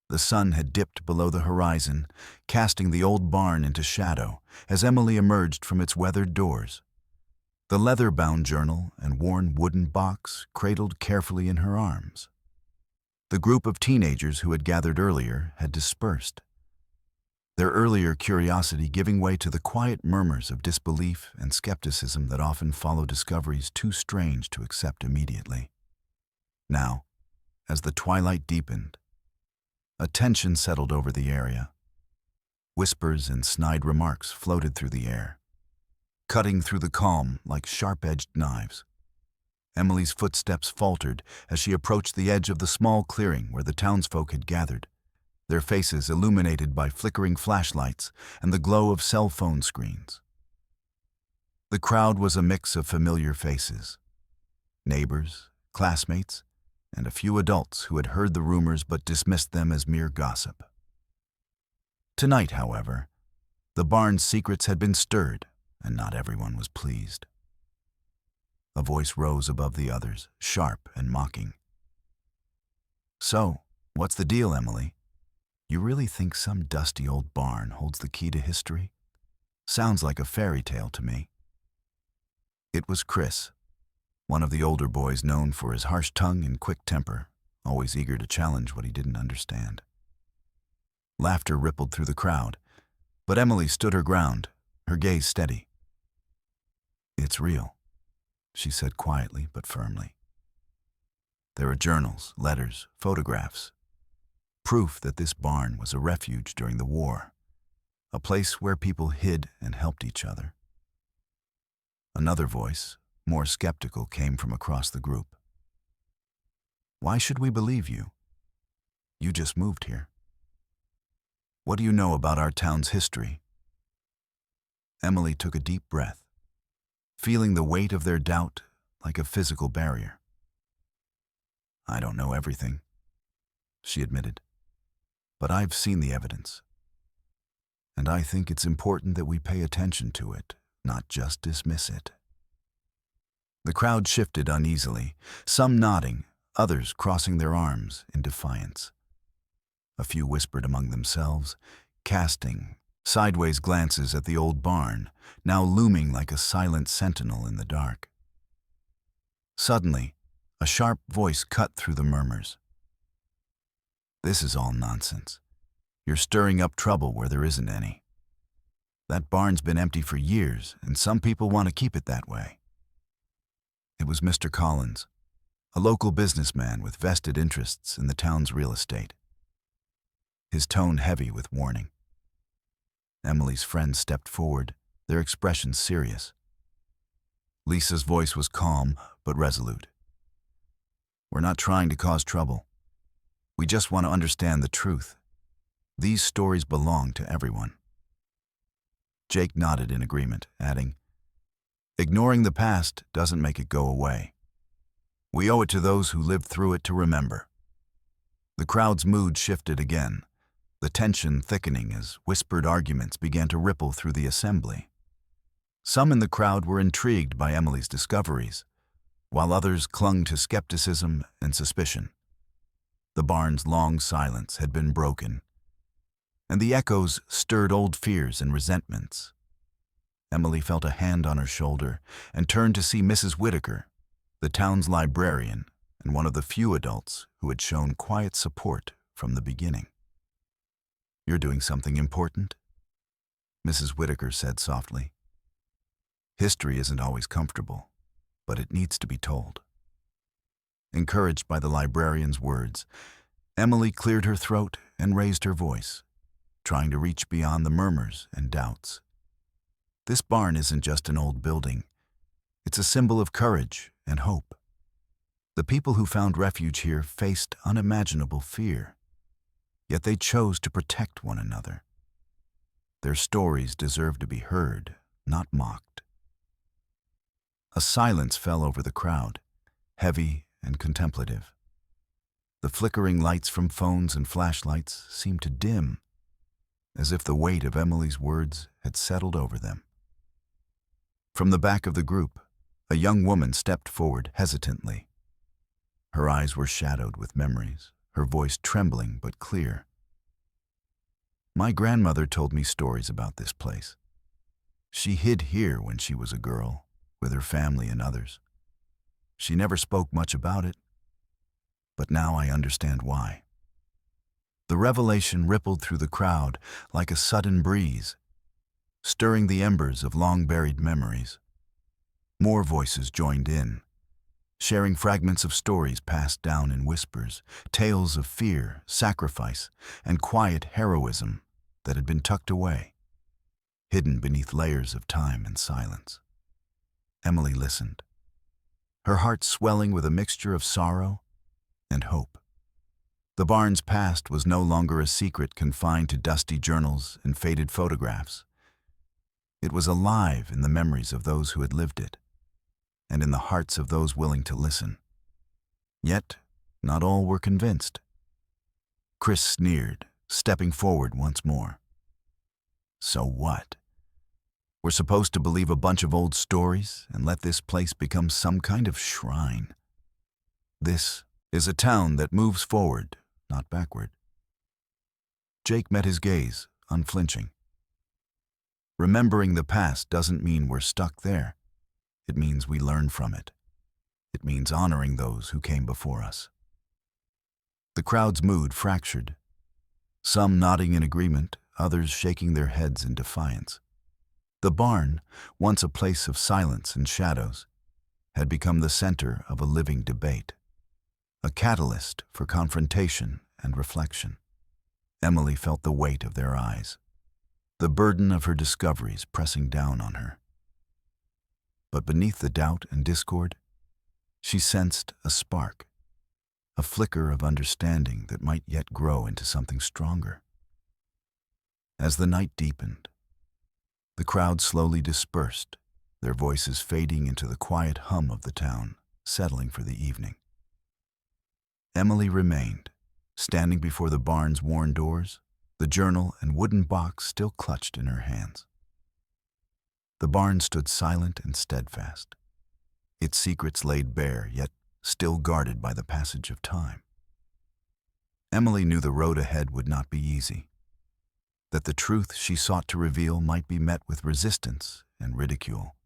[SPEAKER 1] The sun had dipped below the horizon, casting the old barn into shadow as Emily emerged from its weathered doors. The leather-bound journal and worn wooden box cradled carefully in her arms. The group of teenagers who had gathered earlier had dispersed, their earlier curiosity giving way to the quiet murmurs of disbelief and skepticism that often follow discoveries too strange to accept immediately. Now, as the twilight deepened, a tension settled over the area. Whispers and snide remarks floated through the air, cutting through the calm like sharp-edged knives. Emily's footsteps faltered as she approached the edge of the small clearing where the townsfolk had gathered, their faces illuminated by flickering flashlights and the glow of cell phone screens. The crowd was a mix of familiar faces, neighbors, classmates, and a few adults who had heard the rumors but dismissed them as mere gossip. Tonight, however, the barn's secrets had been stirred, and not everyone was pleased. A voice rose above the others, sharp and mocking. "So, what's the deal, Emily? You really think some dusty old barn holds the key to history? Sounds like a fairy tale to me." It was Chris, one of the older boys known for his harsh tongue and quick temper, always eager to challenge what he didn't understand. Laughter rippled through the crowd, but Emily stood her ground, her gaze steady. "It's real," she said quietly but firmly. "There are journals, letters, photographs, proof that this barn was a refuge during the war, a place where people hid and helped each other." Another voice, more skeptical, came from across the group. "Why should we believe you? You just moved here. What do you know about our town's history?" Emily took a deep breath, feeling the weight of their doubt like a physical barrier. "I don't know everything," she admitted, "but I've seen the evidence. And I think it's important that we pay attention to it, not just dismiss it." The crowd shifted uneasily, some nodding, others crossing their arms in defiance. A few whispered among themselves, casting sideways glances at the old barn, now looming like a silent sentinel in the dark. Suddenly, a sharp voice cut through the murmurs. "This is all nonsense. You're stirring up trouble where there isn't any. That barn's been empty for years, and some people want to keep it that way." It was Mr. Collins, a local businessman with vested interests in the town's real estate, his tone heavy with warning. Emily's friends stepped forward, their expressions serious. Lisa's voice was calm but resolute. "We're not trying to cause trouble. We just want to understand the truth. These stories belong to everyone." Jake nodded in agreement, adding, "Ignoring the past doesn't make it go away. We owe it to those who lived through it to remember." The crowd's mood shifted again, the tension thickening as whispered arguments began to ripple through the assembly. Some in the crowd were intrigued by Emily's discoveries, while others clung to skepticism and suspicion. The barn's long silence had been broken, and the echoes stirred old fears and resentments. Emily felt a hand on her shoulder and turned to see Mrs. Whitaker, the town's librarian and one of the few adults who had shown quiet support from the beginning. "You're doing something important," Mrs. Whitaker said softly. "History isn't always comfortable, but it needs to be told." Encouraged by the librarian's words, Emily cleared her throat and raised her voice, trying to reach beyond the murmurs and doubts. "This barn isn't just an old building. It's a symbol of courage and hope. The people who found refuge here faced unimaginable fear, yet they chose to protect one another. Their stories deserve to be heard, not mocked." A silence fell over the crowd, heavy and contemplative. The flickering lights from phones and flashlights seemed to dim, as if the weight of Emily's words had settled over them. From the back of the group, a young woman stepped forward hesitantly. Her eyes were shadowed with memories, her voice trembling but clear. "My grandmother told me stories about this place. She hid here when she was a girl, with her family and others. She never spoke much about it, but now I understand why." The revelation rippled through the crowd like a sudden breeze, stirring the embers of long-buried memories. More voices joined in, sharing fragments of stories passed down in whispers, tales of fear, sacrifice, and quiet heroism that had been tucked away, hidden beneath layers of time and silence. Emily listened, her heart swelling with a mixture of sorrow and hope. The barn's past was no longer a secret confined to dusty journals and faded photographs. It was alive in the memories of those who had lived it, and in the hearts of those willing to listen. Yet, not all were convinced. Chris sneered, stepping forward once more. "So what? We're supposed to believe a bunch of old stories and let this place become some kind of shrine? This is a town that moves forward, not backward." Jake met his gaze, unflinching. "Remembering the past doesn't mean we're stuck there. It means we learn from it. It means honoring those who came before us." The crowd's mood fractured, some nodding in agreement, others shaking their heads in defiance. The barn, once a place of silence and shadows, had become the center of a living debate, a catalyst for confrontation and reflection. Emily felt the weight of their eyes, the burden of her discoveries pressing down on her. But beneath the doubt and discord, she sensed a spark, a flicker of understanding that might yet grow into something stronger. As the night deepened, the crowd slowly dispersed, their voices fading into the quiet hum of the town, settling for the evening. Emily remained, standing before the barn's worn doors, the journal and wooden box still clutched in her hands. The barn stood silent and steadfast, its secrets laid bare, yet still guarded by the passage of time. Emily knew the road ahead would not be easy, that the truth she sought to reveal might be met with resistance and ridicule.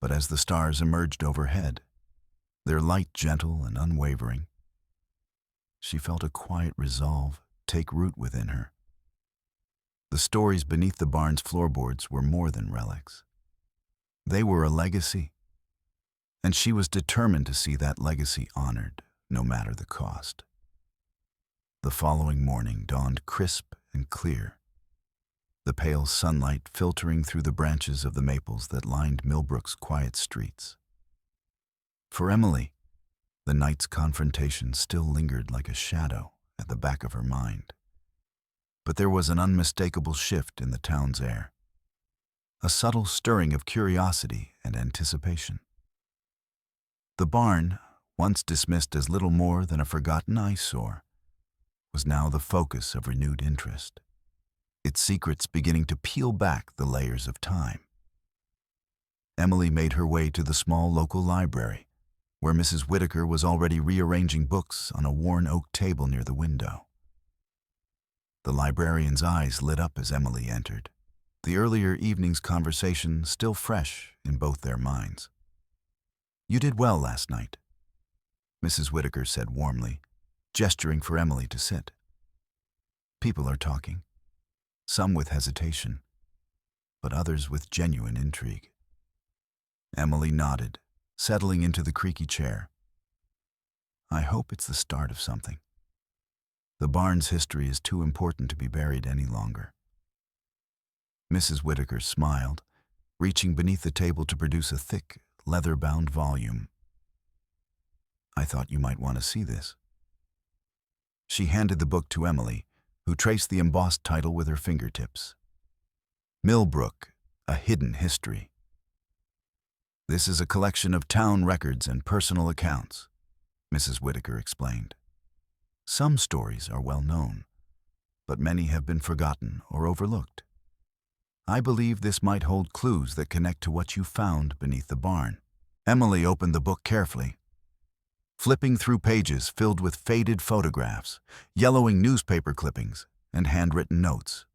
[SPEAKER 1] But as the stars emerged overhead, their light gentle and unwavering, she felt a quiet resolve take root within her. The stories beneath the barn's floorboards were more than relics. They were a legacy, and she was determined to see that legacy honored, no matter the cost. The following morning dawned crisp and clear, the pale sunlight filtering through the branches of the maples that lined Millbrook's quiet streets. For Emily, the night's confrontation still lingered like a shadow at the back of her mind. But there was an unmistakable shift in the town's air, a subtle stirring of curiosity and anticipation. The barn, once dismissed as little more than a forgotten eyesore, was now the focus of renewed interest, its secrets beginning to peel back the layers of time. Emily made her way to the small local library, where Mrs. Whitaker was already rearranging books on a worn oak table near the window. The librarian's eyes lit up as Emily entered, the earlier evening's conversation still fresh in both their minds. "You did well last night," Mrs. Whitaker said warmly, gesturing for Emily to sit. "People are talking, some with hesitation, but others with genuine intrigue." Emily nodded, settling into the creaky chair. "I hope it's the start of something. The barn's history is too important to be buried any longer." Mrs. Whitaker smiled, reaching beneath the table to produce a thick, leather-bound volume. "I thought you might want to see this." She handed the book to Emily, who traced the embossed title with her fingertips. "Millbrook, A Hidden History." "This is a collection of town records and personal accounts," Mrs. Whitaker explained. "Some stories are well known, but many have been forgotten or overlooked. I believe this might hold clues that connect to what you found beneath the barn." Emily opened the book carefully, flipping through pages filled with faded photographs, yellowing newspaper clippings, and handwritten notes.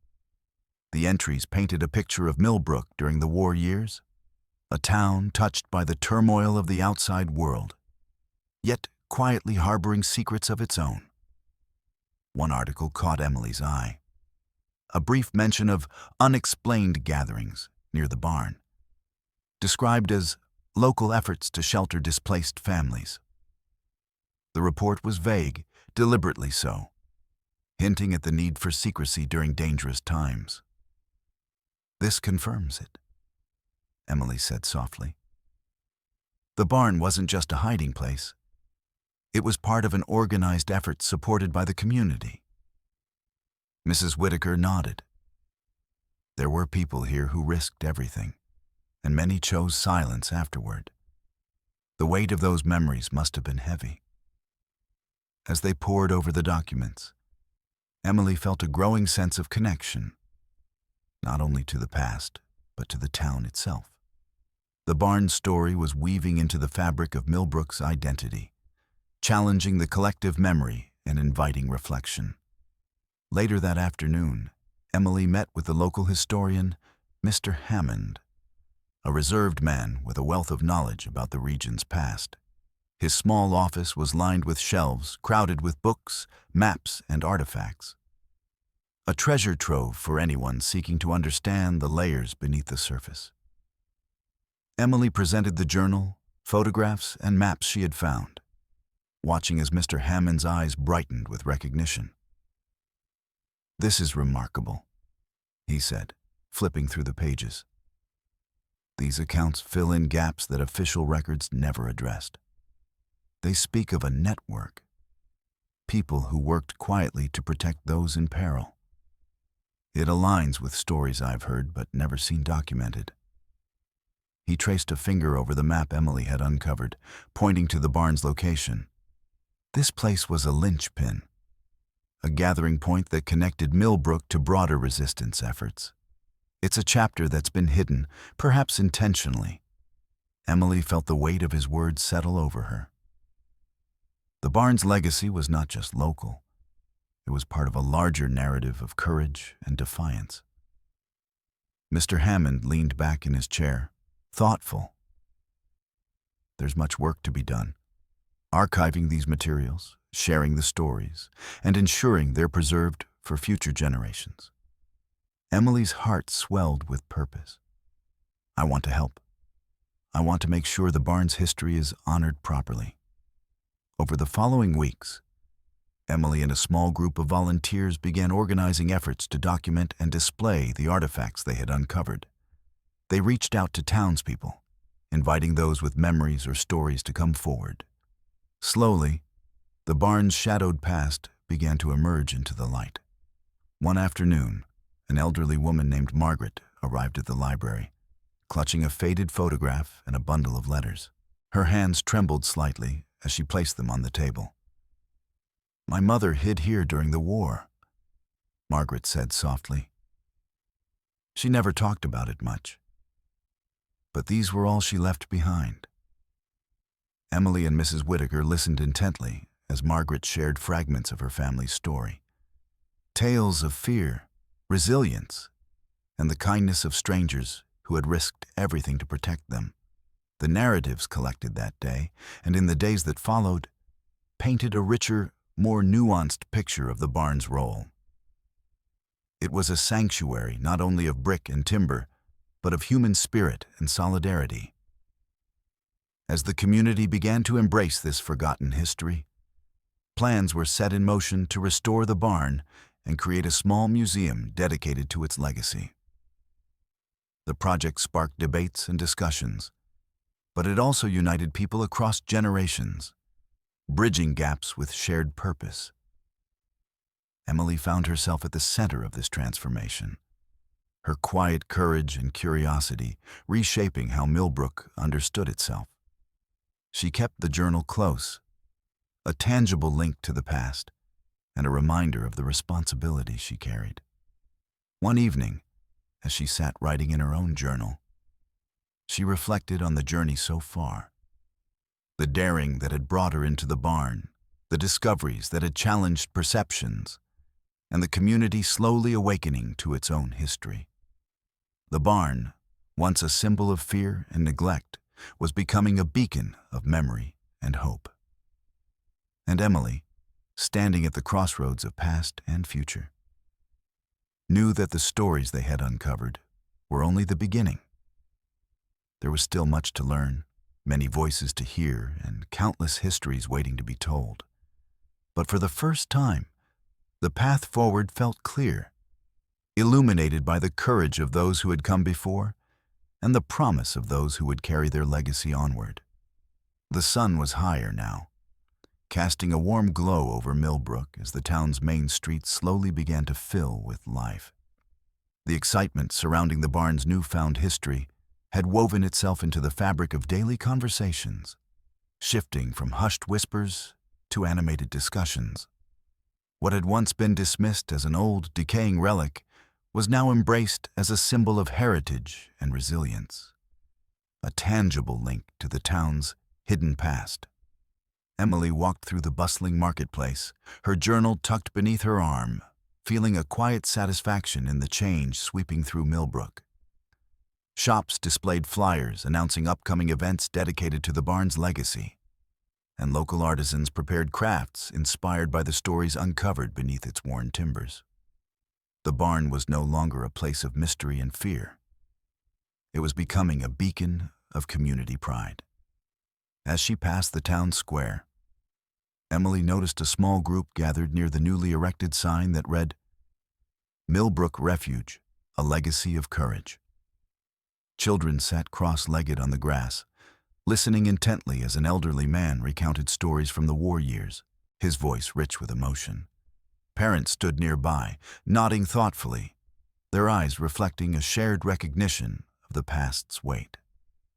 [SPEAKER 1] The entries painted a picture of Millbrook during the war years, a town touched by the turmoil of the outside world, yet quietly harboring secrets of its own. One article caught Emily's eye. A brief mention of unexplained gatherings near the barn, described as local efforts to shelter displaced families. The report was vague, deliberately so, hinting at the need for secrecy during dangerous times. "This confirms it," Emily said softly. "The barn wasn't just a hiding place. It was part of an organized effort supported by the community." Mrs. Whitaker nodded. "There were people here who risked everything, and many chose silence afterward. The weight of those memories must have been heavy." As they pored over the documents, Emily felt a growing sense of connection, not only to the past, but to the town itself. The barn's story was weaving into the fabric of Millbrook's identity, challenging the collective memory and inviting reflection. Later that afternoon, Emily met with the local historian, Mr. Hammond, a reserved man with a wealth of knowledge about the region's past. His small office was lined with shelves crowded with books, maps, and artifacts. A treasure trove for anyone seeking to understand the layers beneath the surface. Emily presented the journal, photographs, and maps she had found, watching as Mr. Hammond's eyes brightened with recognition. "This is remarkable," he said, flipping through the pages. "These accounts fill in gaps that official records never addressed. They speak of a network, people who worked quietly to protect those in peril. It aligns with stories I've heard but never seen documented." He traced a finger over the map Emily had uncovered, pointing to the barn's location. This place was a linchpin, a gathering point that connected Millbrook to broader resistance efforts. It's a chapter that's been hidden, perhaps intentionally. Emily felt the weight of his words settle over her. The barn's legacy was not just local. It was part of a larger narrative of courage and defiance. Mr. Hammond leaned back in his chair, thoughtful. "There's much work to be done. Archiving these materials, sharing the stories, and ensuring they're preserved for future generations." Emily's heart swelled with purpose. "I want to help. I want to make sure the barn's history is honored properly." Over the following weeks, Emily and a small group of volunteers began organizing efforts to document and display the artifacts they had uncovered. They reached out to townspeople, inviting those with memories or stories to come forward. Slowly, the barn's shadowed past began to emerge into the light. One afternoon, an elderly woman named Margaret arrived at the library, clutching a faded photograph and a bundle of letters. Her hands trembled slightly as she placed them on the table. "My mother hid here during the war," Margaret said softly. "She never talked about it much. But these were all she left behind. Emily and Mrs. Whittaker listened intently as Margaret shared fragments of her family's story. Tales of fear, resilience, and the kindness of strangers who had risked everything to protect them. The narratives collected that day, and in the days that followed, painted a richer, more nuanced picture of the barn's role. It was a sanctuary not only of brick and timber, but of human spirit and solidarity. As the community began to embrace this forgotten history, plans were set in motion to restore the barn and create a small museum dedicated to its legacy. The project sparked debates and discussions, but it also united people across generations, bridging gaps with shared purpose. Emily found herself at the center of this transformation, her quiet courage and curiosity reshaping how Millbrook understood itself. She kept the journal close, a tangible link to the past, and a reminder of the responsibility she carried. One evening, as she sat writing in her own journal, she reflected on the journey so far, the daring that had brought her into the barn, the discoveries that had challenged perceptions, and the community slowly awakening to its own history. The barn, once a symbol of fear and neglect, was becoming a beacon of memory and hope. And Emily, standing at the crossroads of past and future, knew that the stories they had uncovered were only the beginning. There was still much to learn, many voices to hear, and countless histories waiting to be told. But for the first time, the path forward felt clear, illuminated by the courage of those who had come before and the promise of those who would carry their legacy onward. The sun was higher now, casting a warm glow over Millbrook as the town's main street slowly began to fill with life. The excitement surrounding the barn's newfound history had woven itself into the fabric of daily conversations, shifting from hushed whispers to animated discussions. What had once been dismissed as an old, decaying relic was now embraced as a symbol of heritage and resilience, a tangible link to the town's hidden past. Emily walked through the bustling marketplace, her journal tucked beneath her arm, feeling a quiet satisfaction in the change sweeping through Millbrook. Shops displayed flyers announcing upcoming events dedicated to the barn's legacy, and local artisans prepared crafts inspired by the stories uncovered beneath its worn timbers. The barn was no longer a place of mystery and fear. It was becoming a beacon of community pride. As she passed the town square, Emily noticed a small group gathered near the newly erected sign that read, "Millbrook Refuge, a legacy of courage." Children sat cross-legged on the grass, listening intently as an elderly man recounted stories from the war years, his voice rich with emotion. Parents stood nearby, nodding thoughtfully, their eyes reflecting a shared recognition of the past's weight.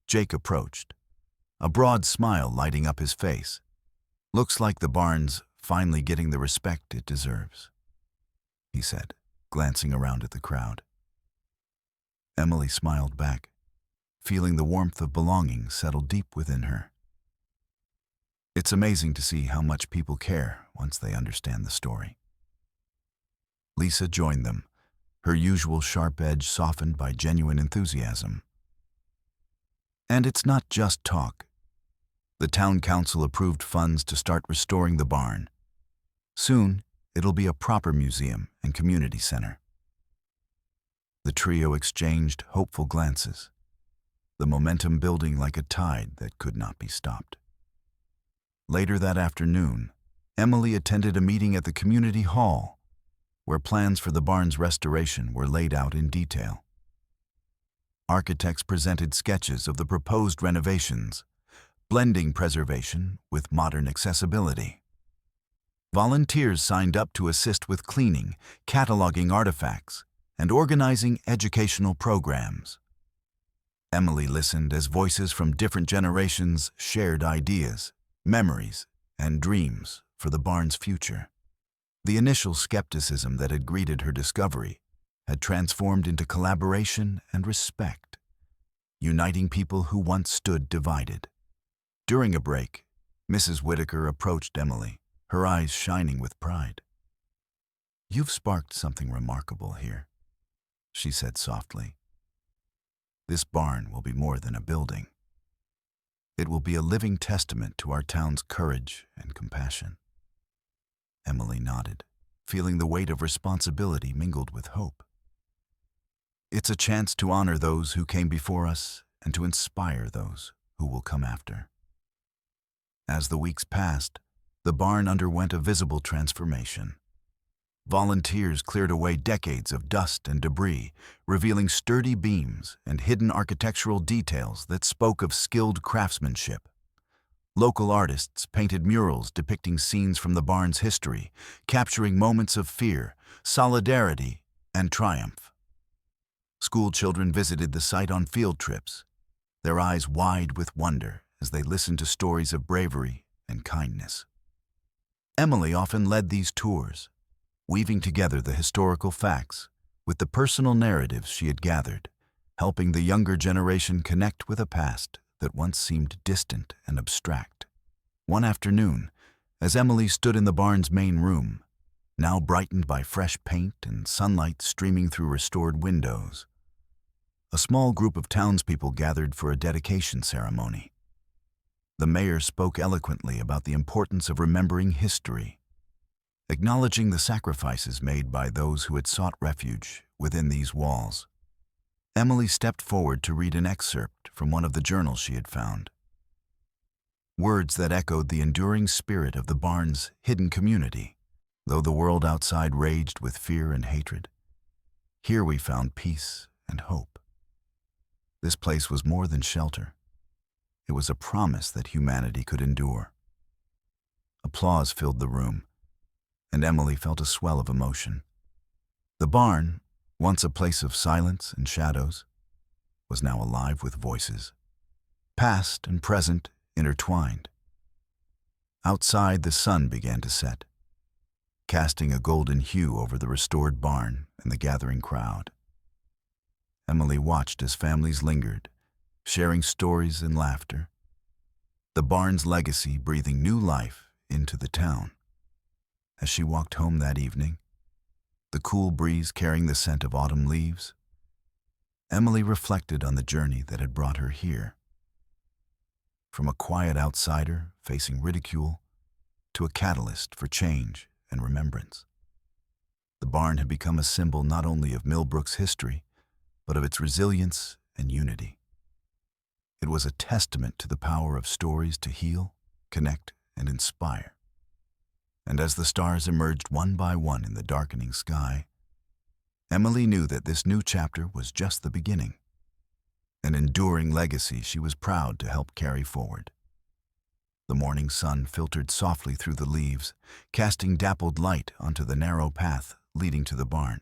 [SPEAKER 1] Jake approached, a broad smile lighting up his face. "Looks like the barn's finally getting the respect it deserves," he said, glancing around at the crowd. Emily smiled back, feeling the warmth of belonging settle deep within her. It's amazing to see how much people care once they understand the story. Lisa joined them, her usual sharp edge softened by genuine enthusiasm. And it's not just talk. The town council approved funds to start restoring the barn. Soon, it'll be a proper museum and community center. The trio exchanged hopeful glances, the momentum building like a tide that could not be stopped. Later that afternoon, Emily attended a meeting at the community hall, where plans for the barn's restoration were laid out in detail. Architects presented sketches of the proposed renovations, blending preservation with modern accessibility. Volunteers signed up to assist with cleaning, cataloging artifacts, and organizing educational programs. Emily listened as voices from different generations shared ideas, memories, and dreams for the barn's future. The initial skepticism that had greeted her discovery had transformed into collaboration and respect, uniting people who once stood divided. During a break, Mrs. Whitaker approached Emily, her eyes shining with pride. "You've sparked something remarkable here," she said softly. "This barn will be more than a building. It will be a living testament to our town's courage and compassion." Emily nodded, feeling the weight of responsibility mingled with hope. "It's a chance to honor those who came before us and to inspire those who will come after." As the weeks passed, the barn underwent a visible transformation. Volunteers cleared away decades of dust and debris, revealing sturdy beams and hidden architectural details that spoke of skilled craftsmanship. Local artists painted murals depicting scenes from the barn's history, capturing moments of fear, solidarity, and triumph. School children visited the site on field trips, their eyes wide with wonder as they listened to stories of bravery and kindness. Emily often led these tours, weaving together the historical facts with the personal narratives she had gathered, helping the younger generation connect with a past that once seemed distant and abstract. One afternoon, as Emily stood in the barn's main room, now brightened by fresh paint and sunlight streaming through restored windows, a small group of townspeople gathered for a dedication ceremony. The mayor spoke eloquently about the importance of remembering history, acknowledging the sacrifices made by those who had sought refuge within these walls. Emily stepped forward to read an excerpt from one of the journals she had found. Words that echoed the enduring spirit of the barn's hidden community. Though the world outside raged with fear and hatred, here we found peace and hope. This place was more than shelter. It was a promise that humanity could endure. Applause filled the room, and Emily felt a swell of emotion. The barn, once a place of silence and shadows, was now alive with voices, past and present intertwined. Outside, the sun began to set, casting a golden hue over the restored barn and the gathering crowd. Emily watched as families lingered, sharing stories and laughter, the barn's legacy breathing new life into the town. As she walked home that evening, the cool breeze carrying the scent of autumn leaves, Emily reflected on the journey that had brought her here. From a quiet outsider facing ridicule to a catalyst for change and remembrance, the barn had become a symbol not only of Millbrook's history, but of its resilience and unity. It was a testament to the power of stories to heal, connect, and inspire. And as the stars emerged one by one in the darkening sky, Emily knew that this new chapter was just the beginning, an enduring legacy she was proud to help carry forward. The morning sun filtered softly through the leaves, casting dappled light onto the narrow path leading to the barn.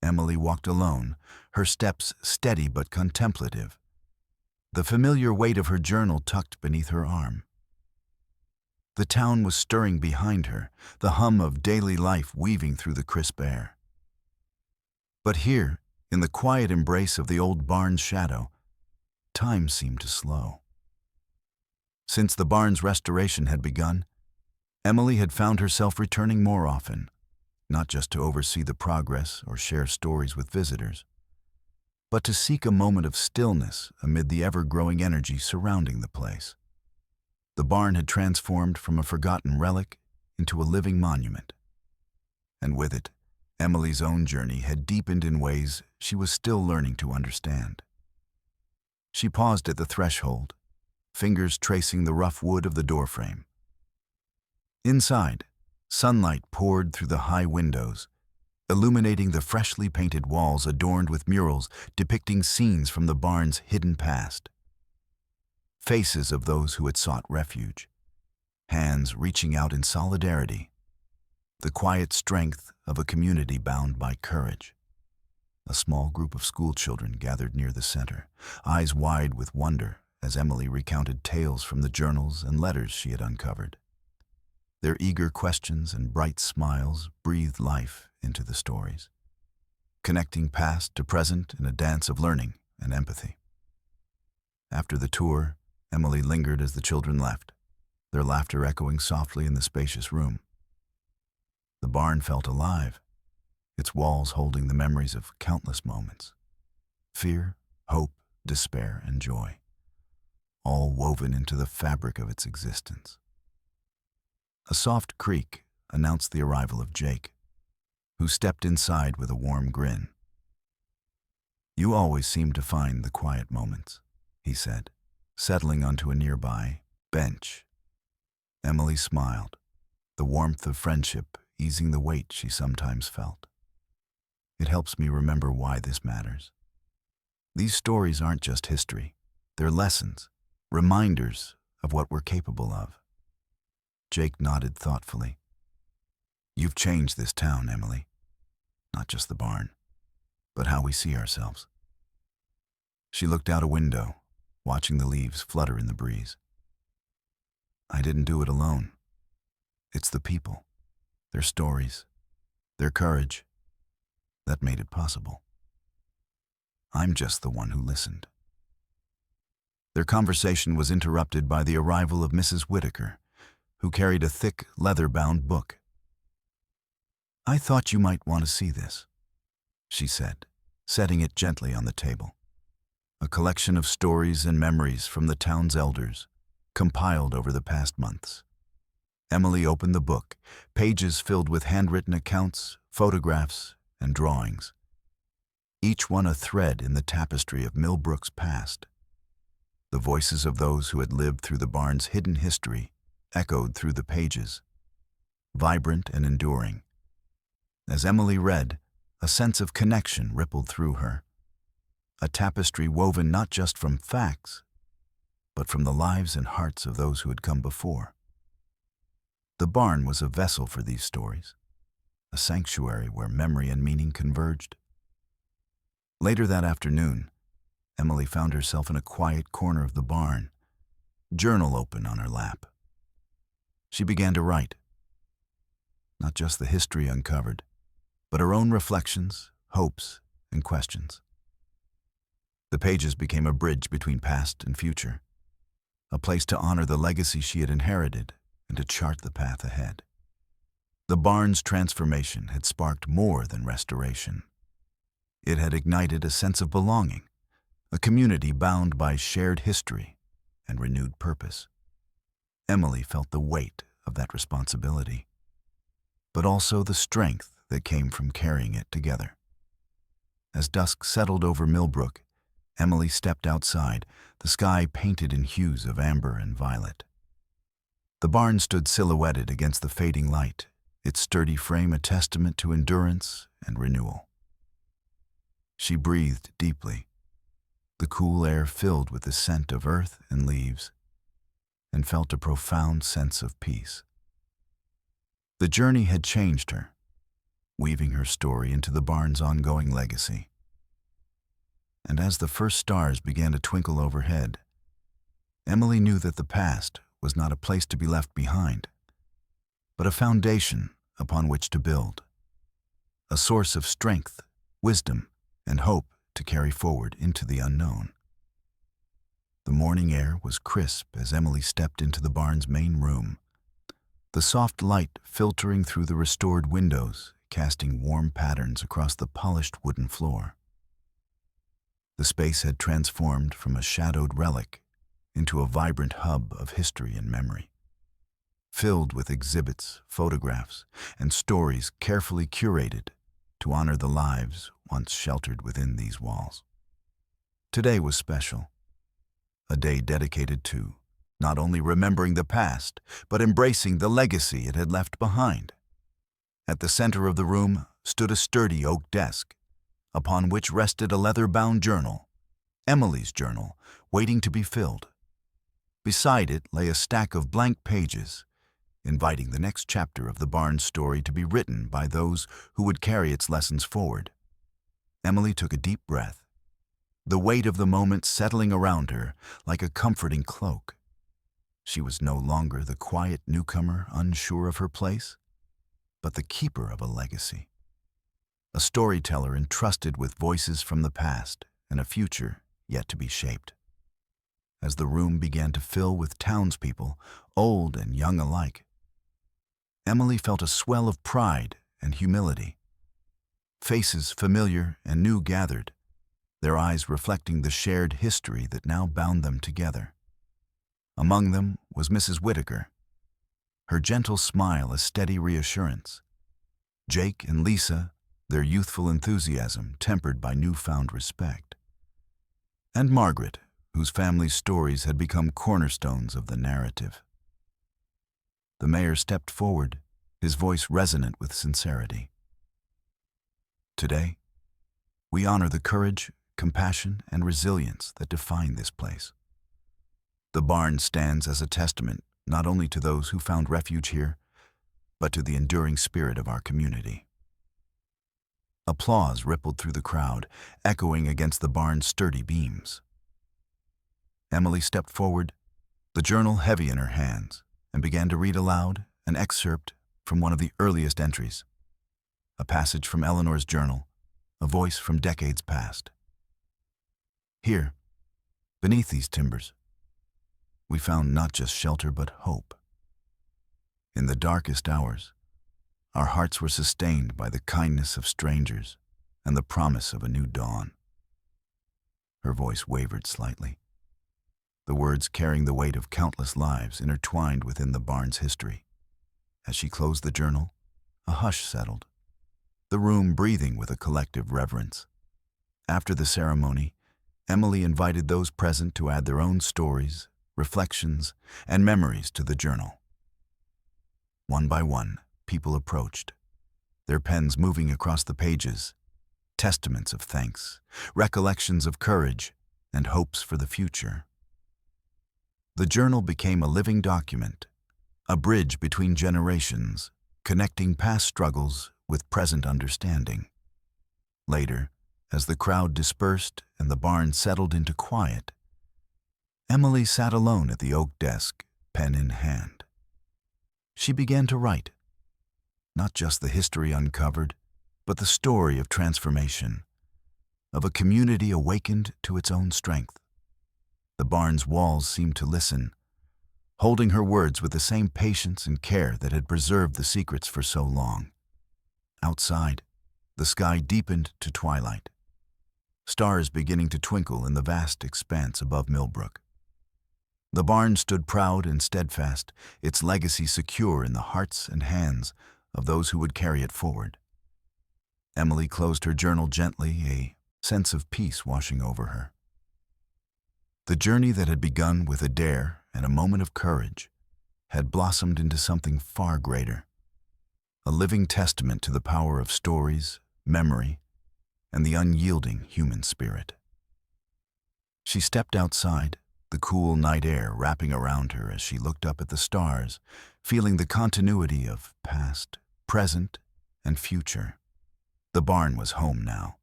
[SPEAKER 1] Emily walked alone, her steps steady but contemplative, the familiar weight of her journal tucked beneath her arm. The town was stirring behind her, the hum of daily life weaving through the crisp air. But here, in the quiet embrace of the old barn's shadow, time seemed to slow. Since the barn's restoration had begun, Emily had found herself returning more often, not just to oversee the progress or share stories with visitors, but to seek a moment of stillness amid the ever-growing energy surrounding the place. The barn had transformed from a forgotten relic into a living monument. And with it, Emily's own journey had deepened in ways she was still learning to understand. She paused at the threshold, fingers tracing the rough wood of the doorframe. Inside, sunlight poured through the high windows, illuminating the freshly painted walls adorned with murals depicting scenes from the barn's hidden past. Faces of those who had sought refuge, hands reaching out in solidarity, the quiet strength of a community bound by courage. A small group of school children gathered near the center, eyes wide with wonder as Emily recounted tales from the journals and letters she had uncovered. Their eager questions and bright smiles breathed life into the stories, connecting past to present in a dance of learning and empathy. After the tour, Emily lingered as the children left, their laughter echoing softly in the spacious room. The barn felt alive, its walls holding the memories of countless moments. Fear, hope, despair, and joy, all woven into the fabric of its existence. A soft creak announced the arrival of Jake, who stepped inside with a warm grin. "You always seem to find the quiet moments," he said, settling onto a nearby bench. Emily smiled, the warmth of friendship easing the weight she sometimes felt. "It helps me remember why this matters. These stories aren't just history, they're lessons, reminders of what we're capable of." Jake nodded thoughtfully. "You've changed this town, Emily. Not just the barn, but how we see ourselves." She looked out a window, watching the leaves flutter in the breeze. "I didn't do it alone. It's the people, their stories, their courage, that made it possible. I'm just the one who listened." Their conversation was interrupted by the arrival of Mrs. Whitaker, who carried a thick, leather-bound book. "I thought you might want to see this," she said, setting it gently on the table. A collection of stories and memories from the town's elders, compiled over the past months. Emily opened the book, pages filled with handwritten accounts, photographs, and drawings, each one a thread in the tapestry of Millbrook's past. The voices of those who had lived through the barn's hidden history echoed through the pages, vibrant and enduring. As Emily read, a sense of connection rippled through her, a tapestry woven not just from facts, but from the lives and hearts of those who had come before. The barn was a vessel for these stories, a sanctuary where memory and meaning converged. Later that afternoon, Emily found herself in a quiet corner of the barn, journal open on her lap. She began to write, not just the history uncovered, but her own reflections, hopes, and questions. The pages became a bridge between past and future, a place to honor the legacy she had inherited and to chart the path ahead. The barn's transformation had sparked more than restoration. It had ignited a sense of belonging, a community bound by shared history and renewed purpose. Emily felt the weight of that responsibility, but also the strength that came from carrying it together. As dusk settled over Millbrook, Emily stepped outside, the sky painted in hues of amber and violet. The barn stood silhouetted against the fading light, its sturdy frame a testament to endurance and renewal. She breathed deeply, the cool air filled with the scent of earth and leaves, and felt a profound sense of peace. The journey had changed her, weaving her story into the barn's ongoing legacy. And as the first stars began to twinkle overhead, Emily knew that the past was not a place to be left behind, but a foundation upon which to build, a source of strength, wisdom, and hope to carry forward into the unknown. The morning air was crisp as Emily stepped into the barn's main room, the soft light filtering through the restored windows, casting warm patterns across the polished wooden floor. The space had transformed from a shadowed relic into a vibrant hub of history and memory, filled with exhibits, photographs, and stories carefully curated to honor the lives once sheltered within these walls. Today was special, a day dedicated to not only remembering the past, but embracing the legacy it had left behind. At the center of the room stood a sturdy oak desk, upon which rested a leather-bound journal, Emily's journal, waiting to be filled. Beside it lay a stack of blank pages, inviting the next chapter of the barn's story to be written by those who would carry its lessons forward. Emily took a deep breath, the weight of the moment settling around her like a comforting cloak. She was no longer the quiet newcomer unsure of her place, but the keeper of a legacy, a storyteller entrusted with voices from the past and a future yet to be shaped. As the room began to fill with townspeople, old and young alike, Emily felt a swell of pride and humility. Faces familiar and new gathered, their eyes reflecting the shared history that now bound them together. Among them was Mrs. Whittaker, her gentle smile a steady reassurance. Jake and Lisa, their youthful enthusiasm tempered by newfound respect. And Margaret, whose family's stories had become cornerstones of the narrative. The mayor stepped forward, his voice resonant with sincerity. Today, we honor the courage, compassion, and resilience that define this place. The barn stands as a testament not only to those who found refuge here, but to the enduring spirit of our community. Applause rippled through the crowd, echoing against the barn's sturdy beams. Emily stepped forward, the journal heavy in her hands, and began to read aloud an excerpt from one of the earliest entries. A passage from Eleanor's journal, a voice from decades past. Here, beneath these timbers, we found not just shelter but hope. In the darkest hours, our hearts were sustained by the kindness of strangers and the promise of a new dawn. Her voice wavered slightly, the words carrying the weight of countless lives intertwined within the barn's history. As she closed the journal, a hush settled, the room breathing with a collective reverence. After the ceremony, Emily invited those present to add their own stories, reflections, and memories to the journal. One by one, people approached, their pens moving across the pages, testaments of thanks, recollections of courage, and hopes for the future. The journal became a living document, a bridge between generations, connecting past struggles with present understanding. Later, as the crowd dispersed and the barn settled into quiet, Emily sat alone at the oak desk, pen in hand. She began to write, not just the history uncovered, but the story of transformation, of a community awakened to its own strength. The barn's walls seemed to listen, holding her words with the same patience and care that had preserved the secrets for so long. Outside, the sky deepened to twilight, stars beginning to twinkle in the vast expanse above Millbrook. The barn stood proud and steadfast, its legacy secure in the hearts and hands of those who would carry it forward. Emily closed her journal gently, a sense of peace washing over her. The journey that had begun with a dare and a moment of courage had blossomed into something far greater, a living testament to the power of stories, memory, and the unyielding human spirit. She stepped outside, the cool night air wrapping around her as she looked up at the stars, feeling the continuity of past, present, and future. The barn was home now,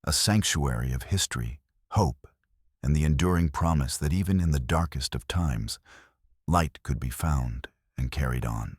[SPEAKER 1] a sanctuary of history, hope, and the enduring promise that even in the darkest of times, light could be found and carried on.